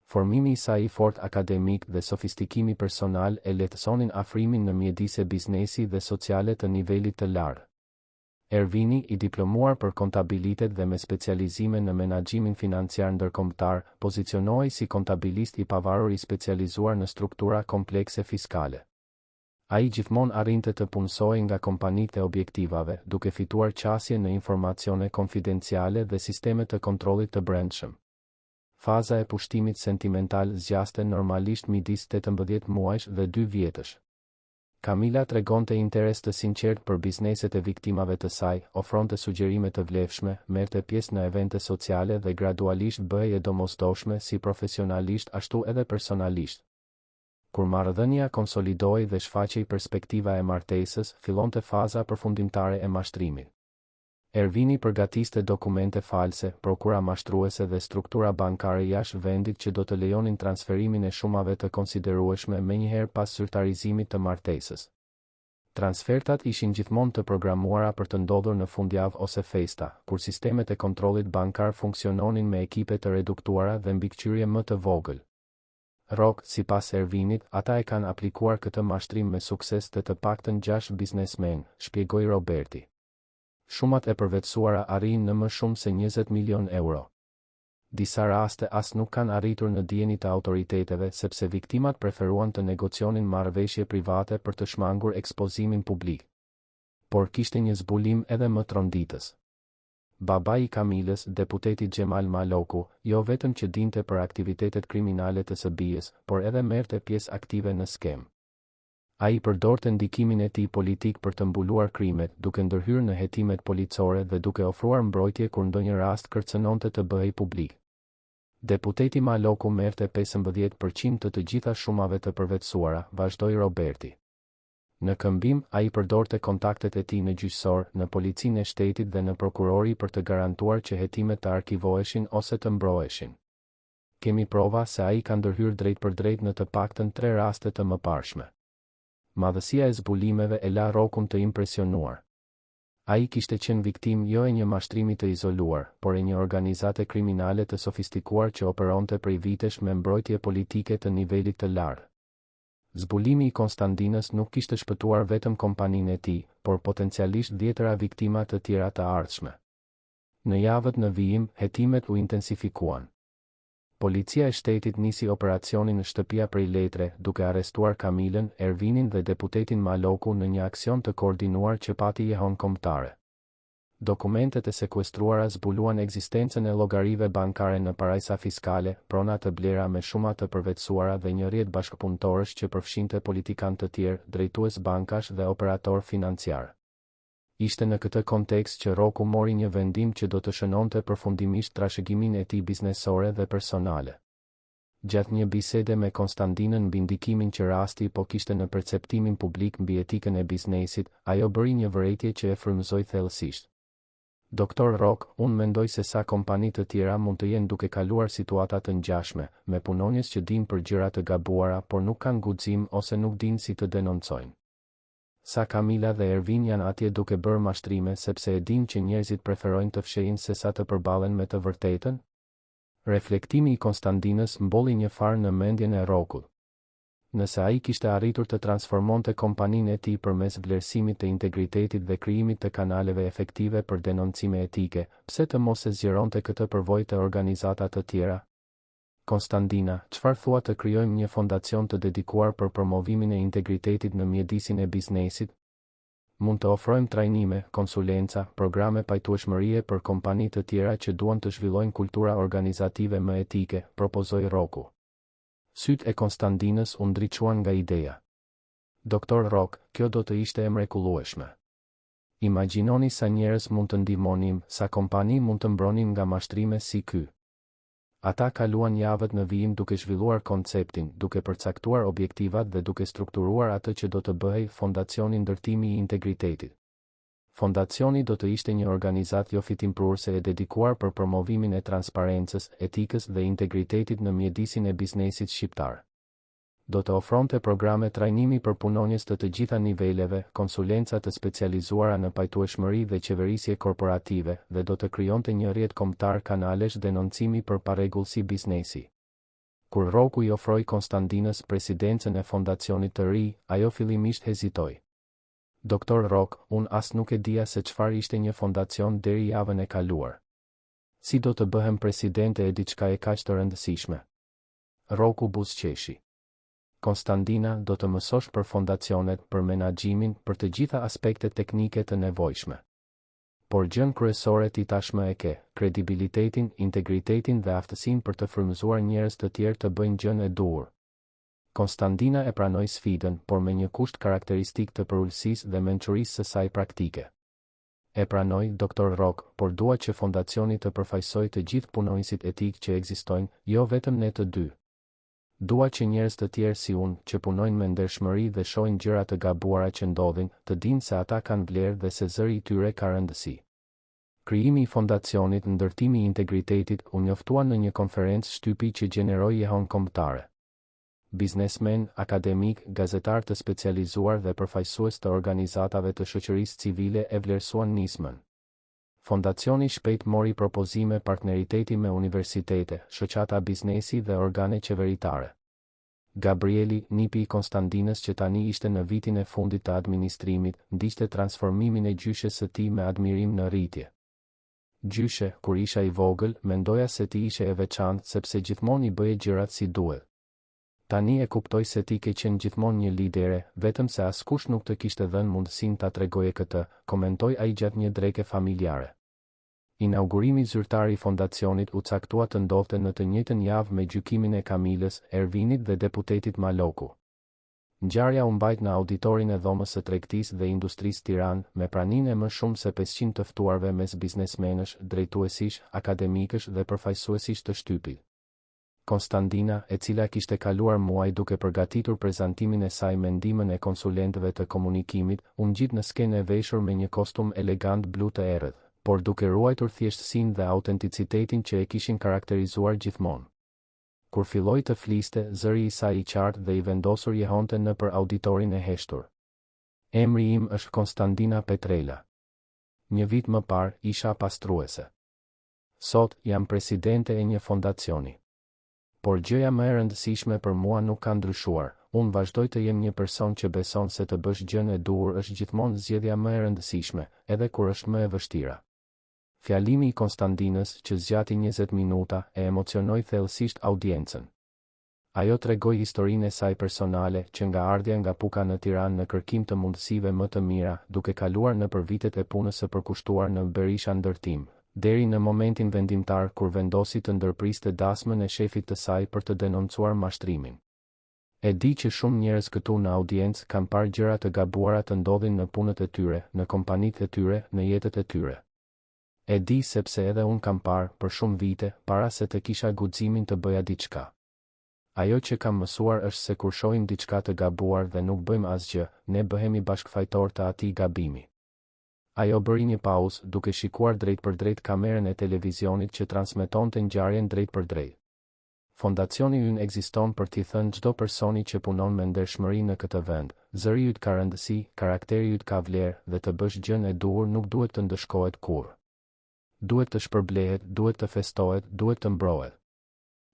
Formimi i saj i fortë akademik dhe sofistikimi personal e lehtësonin afrimin në mjedise biznesi dhe sociale të nivelit të lartë. Ervini, i diplomuar për kontabilitet dhe me specializime në menaxhimin financiar ndërkombëtar, pozicionohej si kontabilist i pavarur i specializuar në struktura komplekse fiskale. Ai gjithmonë arrinte të punësojë nga kompanitë e objektivave, duke fituar qasje në informacione konfidenciale dhe sisteme të kontrollit të brendshëm. Faza e pushtimit sentimental zgjaste normalisht midis 18 muajsh dhe 2 vjetësh. Kamila tregonte interes të sinqert për bizneset e viktimave të saj, ofronte sugjerime të vlefshme, merrte pjesë në evente sociale dhe gradualisht bëhej e domosdoshme si profesionalisht ashtu edhe personalisht. Kur marrëdhënia konsolidohej dhe shfaqej perspektiva e martesës, fillonte faza përfundimtare e mashtrimit. Ervini përgatiste dokumente false, prokura mashtruese dhe struktura bankare jashtë vendit që do të lejonin transferimin e shumave të konsiderueshme menjëherë pas zyrtarizimit të martesës. Transfertat ishin gjithmonë të programuara për të ndodhur në fundjavë ose festa, kur sistemet e kontrollit bankar funksiononin me ekipe të reduktuara dhe mbikëqyrje më të vogël. Rock, sipas Ervinit, ata e kanë aplikuar këtë mashtrim me sukses të paktën 6 biznesmen, shpjegoi Roberti. Shumat e përvetësuara arrin në më shumë se 20 milion euro. Disa raste as nuk kanë arritur në dijen e autoriteteve sepse viktimat preferuan të negocionin marrëveshje private për të shmangur ekspozimin publik. Por kishte një zbulim edhe më tronditës. Babai i Kamilës, deputeti Xhemal Maloku, jo vetëm që dinte për aktivitetet kriminale të së bijës, por edhe merrte pjesë aktive në skem. Ai përdorte ndikimin e tij politik për të mbuluar krimet, duke ndërhyrë në hetimet policore dhe duke ofruar mbrojtje kur ndonjë rast kërcënonte të bëhej publik. Deputeti Maloku merrte 15% të gjitha shumave të përvetësuara, vazhdoi Roberti. Në këmbim, ai përdorte kontaktet e tij në gjyqësor, në policinë e shtetit dhe në prokurori për të garantuar që hetimet të arkivoheshin ose të mbroheshin. Kemi prova se ai ka ndërhyrë drejt për drejt në të paktën 3 raste të mëparshme. Madhësia e zbulimeve e la Rockun të impresionuar. Ai kishte qenë viktim jo e një mashtrimi të izoluar, por e një organizate kriminale të sofistikuar që operonte prej vitesh me mbrojtje politike të nivelit të lartë. Zbulimi i Konstandinës nuk kishte shpëtuar vetëm kompaninë e tij, por potencialisht 10 viktima të tjera të ardhshme. Në javët në vijim, hetimet u intensifikuan. Policia e shtetit nisi operacionin në shtëpia prej Letre, duke arrestuar Kamilën, Ervinin dhe deputetin Maloku në një aksion të koordinuar që pati jehon kombëtare. Dokumentet e sekuestruara zbuluan ekzistencën e llogarive bankare në parajsa fiskale, prona të blera me shuma të përvetësuara dhe një rrjet bashkëpunëtorësh që përfshinte politikanë të tjerë, drejtues bankash dhe operator financiar. Ishte në këtë kontekst që Rocku mori një vendim që do të shënonte përfundimisht trashëgimin e tij biznesore dhe personale. Gjatë një bisede me Konstandinën mbi ndikimin që rasti po kishte në perceptimin publik mbi etikën e biznesit, ajo bëri një vërejtje që e frymëzoi thellësisht. Doktor Rock, unë mendoj se sa kompani të tjera mund të jenë duke kaluar situata të ngjashme, me punonjës që dinë për gjëra të gabuara, por nuk kanë guxim ose nuk dinë si të denoncojnë. Sa Kamila dhe Ervin janë atje duke bërë mashtrime sepse e dinë që njerëzit preferojnë të fshehin se sa të përballen me të vërtetën? Reflektimi i Konstandinës mbolli një farë në mendjen e Rockut. Nëse ai kishte arritur të transformonte kompaninë e tij përmes vlerësimit të integritetit dhe krijimit të kanaleve efektive për denoncime etike, pse të mos e zgjeronte këtë përvojë të organizata të tjera? Konstandina, çfarë thua të krijojmë një fondacion të dedikuar për promovimin e integritetit në mjedisin e biznesit? Mund të ofrojmë trajnime, konsulenca, programe pajtueshmërie për kompani të tjera që duan të zhvillojnë kultura organizative më etike, propozoi Rocku. Sytë e Konstandinës u ndriçuan nga ideja. Doktor Rock, kjo do të ishte e mrekullueshme. Imagjinoni sa njerëz mund të ndihmonim, sa kompani mund të mbronin nga mashtrime si ky. Ata kaluan javët në vijim duke zhvilluar konceptin, duke përcaktuar objektivat dhe duke strukturuar atë që do të bëhej fondacioni ndërtimi i integritetit. Fondacioni do të ishte një organizat jo fitimprurse e dedikuar për promovimin e transparencës, etikës dhe integritetit në mjedisin e biznesit shqiptar. Do të ofronte programe trajnimi për punonjës të gjitha niveleve, konsulenca të specializuara në pajtueshmëri dhe qeverisje korporative, dhe do të krijonte një rrjet kombëtar kanalesh denoncimi për parregullsi biznesi. Kur Rocku i ofroi Konstandinës presidencën e fondacionit të ri, ajo fillimisht hezitoi. Doktor Rock, unë as nuk e dija se çfarë ishte një fondacion deri javën e kaluar. Si do të bëhem presidente e diçka e kaq të rëndësishme? Rocku buzëqeshi. Konstandina, do të mësosh për fondacionet, për menaxhimin, për të gjitha aspektet teknike të nevojshme. Por gjën kryesore ti tashmë e ke, kredibilitetin, integritetin dhe aftësinë për të frymëzuar njerëz të tjerë të bëjnë gjën e duhur. Konstandina e pranoi sfidën, por me një kusht karakteristik të përulësisë dhe mençurisë së saj praktike. E pranoi, Doktor Rock, por dua që fondacioni të përfaqësojë të gjithë punonjësit etik që ekzistojnë, jo vetëm ne të dy. Dua që njerëz të tjerë si unë, që punojnë me ndershmëri dhe shohin gjëra të gabuara që ndodhin, të dinë se ata kanë vlerë dhe se zëri i tyre ka rëndësi. Krijimi i fondacionit, ndërtimi i integritetit, u njoftua në një konferencë shtypi që gjeneroi jehon kombëtare. biznesmen, akademik, gazetar të specializuar dhe përfaqësues të organizatave të shoqërisë civile e vlerësuan nismën. Fondacioni shpejt mori propozime partneriteti me universitete, shoqata biznesi dhe organe qeveritare. Gabrieli, nipi i Konstandinës që tani ishte në vitin e fundit të administrimit, ndiqte transformimin e gjyshes së tij me admirim në rritje. Gjyshe, kur isha i vogël, mendoja se ti ishe e veçantë sepse gjithmonë i bëje gjërat si duhet. Tani e kuptoj se ti ke qenë gjithmonë një lidere, vetëm se askush nuk të kishte dhënë mundësinë ta tregoje këtë, komentoi ai gjatë një dreke familjare. Inaugurimi zyrtar i fondacionit u caktua të ndodhte në të njëjtën javë me gjykimin e Kamilës, Ervinit dhe deputetit Maloku. Ngjarja u mbajt në auditorin e Dhomës së Tregtisë dhe Industrisë Tiranë, me praninë e më shumë se 500 të ftuarve mes biznesmenësh, drejtuesish, akademikësh dhe përfaqësuesish të shtypit. Konstandina, e cila kishte kaluar muaj duke përgatitur prezantimin e saj me ndihmën e konsulentëve të komunikimit, u ngjit në skenë e veshur me një kostum elegant blu të errët, por duke ruajtur thjeshtësinë dhe autenticitetin që e kishin karakterizuar gjithmonë. Kur filloi të fliste, zëri i saj i qartë dhe i vendosur jehonte nëpër auditorin e heshtur. Emri im është Konstandina Petrela. Një vit më parë, isha pastruese. Sot, jam presidente e një fondacioni. Por gjëja më e rëndësishme për mua nuk ka ndryshuar, unë vazhdoj të jem një person që beson se të bësh gjën e duhur është gjithmonë zgjedhja më e rëndësishme, edhe kur është më e vështira. Fjalimi i Konstandinës, që zgjati 20 minuta, e emocionoi thellësisht audiencën. Ajo tregoi historinë e saj personale, që nga ardhja nga Puka në Tiranë në kërkim të mundësive më të mira, duke kaluar nëpër vitet e punës së përkushtuar në Berisha ndërtim, deri në momentin vendimtar kur vendosi të ndërpriste dasmën e shefit të saj për të denoncuar mashtrimin. E di që shumë njerëz këtu në audiencë kanë parë gjëra të gabuara të ndodhin në punët e tyre, në kompanitë e tyre, në jetët e tyre. E di sepse edhe unë kam parë për shumë vite, para se të kisha guximin të bëja diçka. Ajo që kam mësuar është se kur shohim diçka të gabuar dhe nuk bëjmë asgjë, ne bëhemi bashkëfajtor të atij gabimi. Ajo bëri një pauzë, duke shikuar drejt për drejt kamerën e televizionit që transmetonte ngjarjen drejt për drejt. Fondacioni ynë ekziston për t'i thënë çdo personi që punon me ndershmëri në këtë vend, zëri yt ka rëndësi, karakteri yt ka vlerë dhe të bësh gjën e duhur nuk duhet të ndëshkohet kurrë. Duhet të shpërblehet, duhet të festohet, duhet të mbrohet.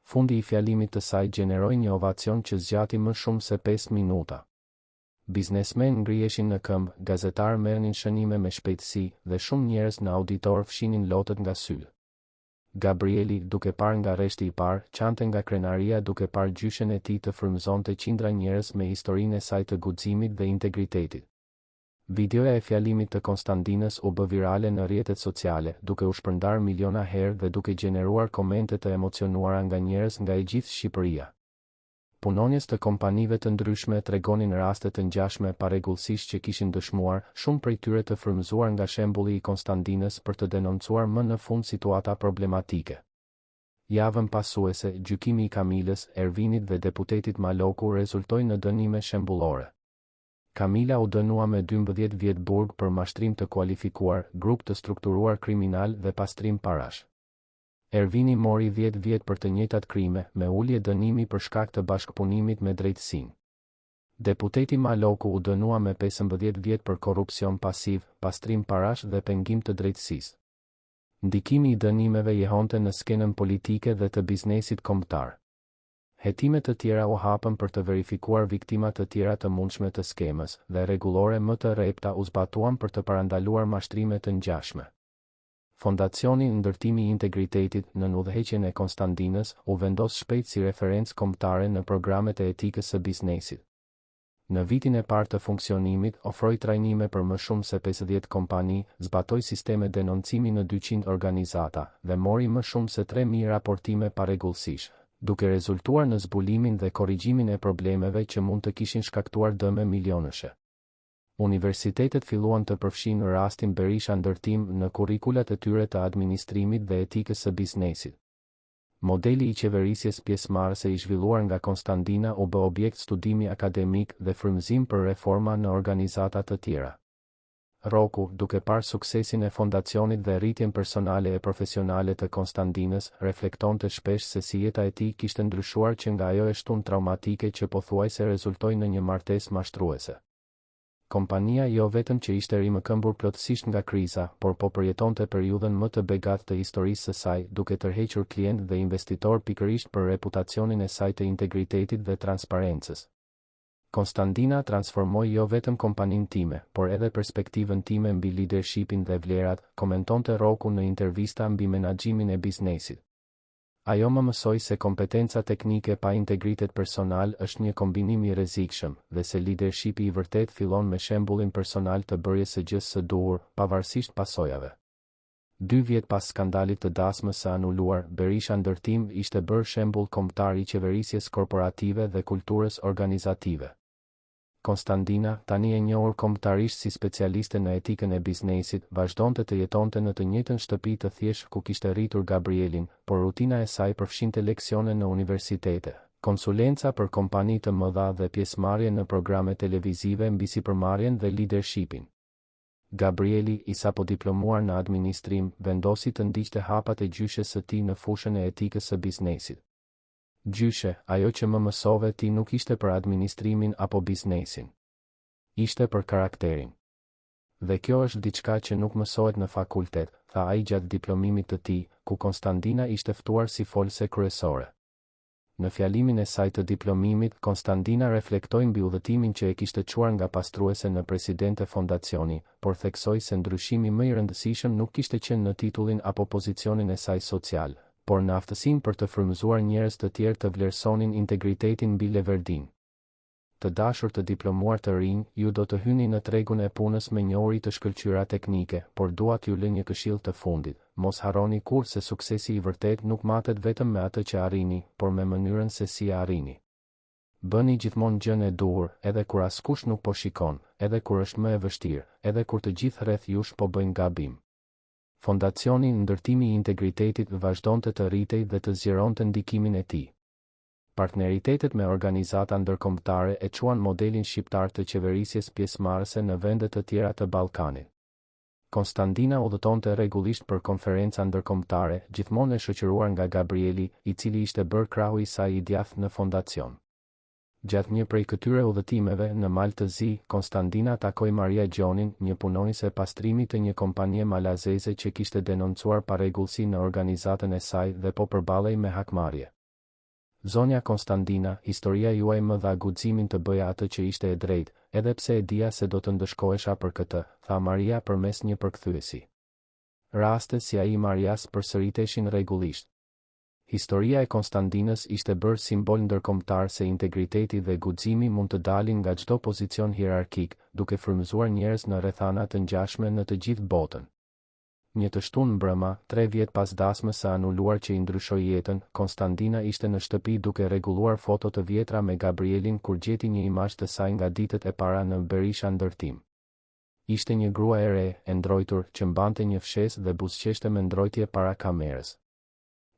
Fundi i fjalimit të saj gjeneroi një ovacion që zgjati më shumë se 5 minuta. Biznesmen ngriheshin në këmbë, gazetarë merrnin shënime me shpejtësi dhe shumë njerëz në auditor fshinin lotët nga sy. Gabrieli, duke parë nga rreshti i parë, qante nga krenaria duke parë gjyshen e tij të frymëzonte qindra njerëz me historinë e saj të guximit dhe integritetit. Videoja e fjalimit të Konstandinës u bë virale në rrjetet sociale, duke u shpërndar miliona herë dhe duke gjeneruar komente të emocionuara nga njerëz nga e gjithë Shqipëria. Punonjës të kompanive të ndryshme tregonin raste të ngjashme parregullsisht që kishin dëshmuar, shumë prej tyre të frymëzuar nga shembulli i Konstandinës për të denoncuar më në fund situata problematike. Javën pasuese, gjykimi i Kamilës, Ervinit dhe deputetit Maloku rezultoi në dënime shembullore. Kamila u dënua me 12 vjet burg për mashtrim të kualifikuar, grup të strukturuar kriminal dhe pastrim parash. Ervini mori 10 vjet për të njëjtat krime, me ulje dënimi për shkak të bashkëpunimit me drejtësinë. Deputeti Maloku u dënua me 15 vjet për korrupsion pasiv, pastrim parash dhe pengim të drejtësisë. Ndikimi i dënimeve jehonte në skenën politike dhe të biznesit kombëtar. Hetimet të tjera u hapën për të verifikuar viktima të tjera të mundshme të skemës dhe rregullore më të rrepta u zbatuan për të parandaluar mashtrime të ngjashme. Fondacioni Ndërtimi i Integritetit në udhëheqjen e Konstandinës u vendos shpejt si referencë kombëtare në programet e etikës së biznesit. Në vitin e parë të funksionimit, ofroi trajnime për më shumë se 50 kompani, zbatoi sisteme denoncimi në 200 organizata dhe mori më shumë se 3000 raportime parregullësish, duke rezultuar në zbulimin dhe korrigjimin e problemeve që mund të kishin shkaktuar dëme milionëshe. Universitetet filluan të përfshinë rastin Berisha ndërtim në kurrikulat e tyre të administrimit dhe etikës së biznesit. Modeli i qeverisjes pjesëmarrëse i zhvilluar nga Konstandina u bë objekt studimi akademik dhe frymëzim për reforma në organizata të tjera. Roku, duke parë suksesin e fondacionit dhe rritjen personale e profesionale të Konstandinës, reflektonte shpesh se si jeta e tij kishte ndryshuar që nga ajo e shtun traumatike që pothuajse rezultoi në një martesë mashtruese. Kompania jo vetëm që ishte rimëkëmbur plotësisht nga kriza, por po përjetonte periudhën më të begatë të historisë së saj, duke tërhequr klient dhe investitor pikërisht për reputacionin e saj të integritetit dhe transparencës. Konstantina transformoi jo vetëm kompaninë time, por edhe perspektivën time mbi leadershipin dhe vlerat, komentonte Roku në intervista mbi menaxhimin e biznesit. Ajo më mësoi se kompetenca teknike pa integritet personal është një kombinim i rrezikshëm dhe se leadershipi i vërtet fillon me shembullin personal të bërjes së gjës së duhur, pavarësisht pasojave. 2 vjet pas skandalit të dasmës së anuluar, Berisha ndërtim ishte bërë shembull kombëtar i qeverisjes korporative dhe kulturës organizative. Konstantina, tani e njohur kombëtarisht si specialiste në etikën e biznesit, vazhdonte të jetonte në të njëjtën shtëpi të thjeshtë ku kishte rritur Gabrielin, por rutina e saj përfshinte leksione në universitete, konsulenca për kompani të mëdha dhe pjesëmarrje në programe televizive mbi sipërmarrjen dhe leadershipin. Gabrieli, i sapo diplomuar në administrim, vendosi të ndiqte hapat e gjyshes së tij në fushën e etikës së biznesit. Gjyshe, ajo që më mësove ti nuk ishte për administrimin apo biznesin. Ishte për karakterin. Dhe kjo është diçka që nuk mësohet në fakultet, tha ai gjatë diplomimit të tij, ku Konstantina ishte ftuar si folse kryesore. Në fjalimin e saj të diplomimit, Konstantina reflektoi mbi udhëtimin që e kishte çuar nga pastruese në presidente fondacioni, por theksoi se ndryshimi më i rëndësishëm nuk kishte qenë në titullin apo pozicionin e saj social, por në aftësinë për të frymëzuar njerëz të tjerë të vlerësonin integritetin mbi leverdin. Të dashur të diplomuar të rinj, ju do të hyni në tregun e punës me njohuri të shkëlqyera teknike, por dua t'ju lë një këshill të fundit. Mos harroni kurrë se suksesi i vërtet nuk matet vetëm me atë që arrini, por me mënyrën se si e arrini. Bëni gjithmonë gjën e duhur, edhe kur askush nuk po shikon, edhe kur është më e vështirë, edhe kur të gjithë rreth jush po bëjnë gabim. Fondacioni ndërtimi i integritetit vazhdonte të rritej dhe të zgjeronte ndikimin e tij. Partneritetet me organizata ndërkombëtare e quan modelin shqiptar të qeverisjes pjesëmarrëse në vende të tjera të Ballkanit. Konstantina udhëtonte rregullisht për konferenca ndërkombëtare, gjithmonë e shoqëruar nga Gabrieli, i cili ishte bërë krahu i saj i djathtë në fondacion. Gjatë një prej këtyre udhëtimeve në Mal të Zi, Konstantina takoi Maria Gjonin, një punonjëse pastrimi të një kompanie malazeze që kishte denoncuar parregullsi në organizatën e saj dhe po përballej me hakmarrje. Zonja Konstantina, historia juaj më dha guximin të bëja atë që ishte e drejtë, edhe pse e dija se do të ndëshkohesha për këtë, tha Maria përmes një përkthyesi. Raste si ai i Marias përsëriteshin rregullisht. Historia e Konstantinës ishte bërë simbol ndërkombëtar se integriteti dhe guximi mund të dalin nga çdo pozicion hierarkik, duke frymëzuar njerëz në rrethana të ngjashme në të gjithë botën. Një të shtunë mbrëma, 3 vjet pas dasmës së anuluar që i ndryshoi jetën, Konstantina ishte në shtëpi duke rregulluar foto të vjetra me Gabrielin kur gjeti një imazh të saj nga ditët e para në Berisha ndërtim. Ishte një grua e re, e ndrojtur, që mbante një fshesë dhe buzëqeshte me ndrojtje para kamerës.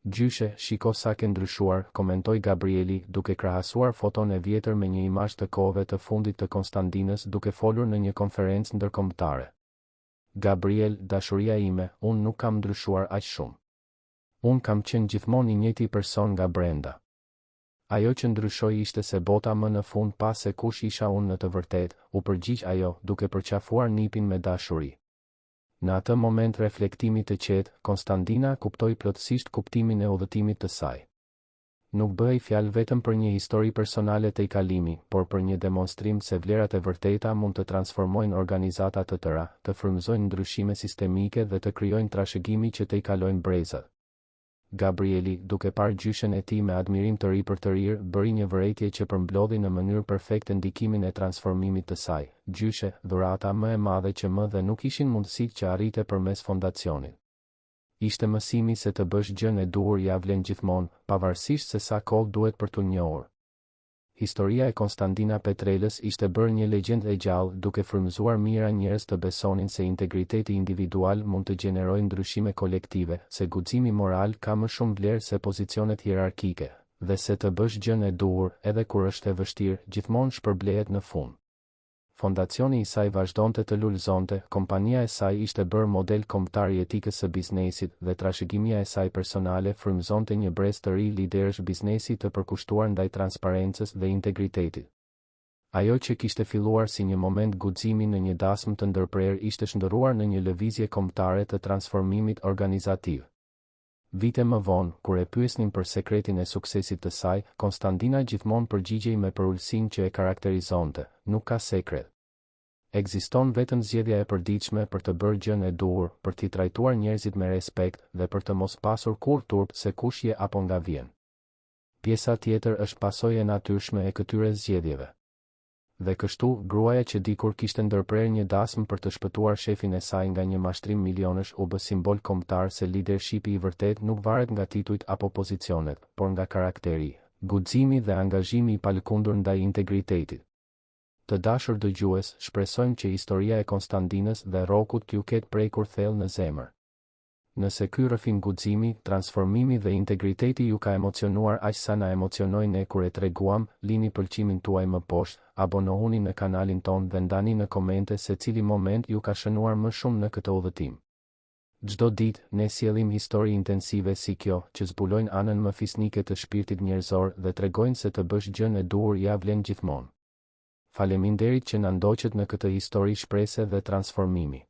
Gjyshe, shiko sa ke ndryshuar, komentoi Gabrieli, duke krahasuar foton e vjetër me një imazh të kohëve të fundit të Konstantinës duke folur në një konferencë ndërkombëtare. Gabriel, dashuria ime, unë nuk kam ndryshuar aq shumë. Unë kam qenë gjithmonë i njëjti person nga brenda. Ajo që ndryshoi ishte se bota më në fund pa se kush isha unë në të vërtetë, u përgjigj ajo, duke përqafuar nipin me dashuri. Në atë moment reflektimi të qetë, Konstantina kuptoi plotësisht kuptimin e udhëtimit të saj. Nuk bëhej fjalë vetëm për një histori personale të i kalimi, por për një demonstrim se vlerat e vërteta mund të transformojnë organizata të tëra, të frymëzojnë ndryshime sistemike dhe të krijojnë trashëgimi që të i kalojnë brezat. Gabrieli, duke parë gjyshen e tij me admirim të ri për të rirë, bëri një vërejtje që përmblodhi në mënyrë perfekte ndikimin e transformimit të saj. Gjyshe, dhurata më e madhe që më dhe nuk ishin mundësitë që arrite përmes fondacionit. Ishte mësimi se të bësh gjën e duhur ja vlen gjithmonë, pavarësisht se sa kohë duhet për t'u njohur. Historia e Konstantina Petrelës ishte bërë një legjendë e gjallë, duke frymëzuar mijëra njerëz të besonin se integriteti individual mund të gjenerojë ndryshime kolektive, se guximi moral ka më shumë vlerë se pozicionet hierarkike, dhe se të bësh gjën e duhur, edhe kur është e vështirë, gjithmonë shpërblehet në fund. Fondacioni i saj vazhdonte të lullëzonte, kompania e saj ishte bërë model kombëtar i etikës së biznesit dhe trashëgimia e saj personale frymëzonte një brez të ri liderësh biznesi të përkushtuar ndaj transparencës dhe integritetit. Ajo që kishte filluar si një moment guximi në një dasmë të ndërprerë ishte shndërruar në një lëvizje kombëtare të transformimit organizativ. Vite më vonë, kur e pyesnin për sekretin e suksesit të saj, Konstantina gjithmonë përgjigjej me përullësinë që e karakterizonte: "Nuk ka sekret. Ekziston vetëm zgjedhja e përditshme për të bërë gjën e duhur, për t'i trajtuar njerëzit me respekt dhe për të mos pasur kurrë turp se kush je apo nga vjen. Pjesa tjetër është pasojë e natyrshme e këtyre zgjedhjeve." Dhe kështu, gruaja që dikur kishte ndërprerë një dasmë për të shpëtuar shefin e saj nga një mashtrim milionësh u bë simbol kombëtar se leadershipi i vërtet nuk varet nga titujt apo pozicionet, por nga karakteri, guximi dhe angazhimi i palëkundur ndaj integritetit. Të dashur dëgjues, shpresojmë që historia e Konstantinës dhe Rrokut t'ju ketë prekur thellë në zemër. Nëse ky rrëfim guximi, transformimi dhe integriteti ju ka emocionuar aq sa na emocionoi ne kur e treguam, lini pëlqimin tuaj më poshtë, abonohuni në kanalin ton dhe ndani në komente se cili moment ju ka shënuar më shumë në këtë udhëtim. Çdo ditë, ne sjellim histori intensive si kjo, që zbulojnë anën më fisnike të shpirtit njerëzor dhe tregojnë se të bësh gjën e duhur ja vlen gjithmonë. Faleminderit që na ndoqët në këtë histori shprese dhe transformimi.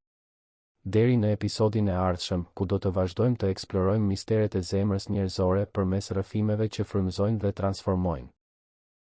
Deri në episodin e ardhshëm, ku do të vazhdojmë të eksplorojmë misteret e zemrës njerëzore përmes rrëfimeve që frymëzojnë dhe transformojnë.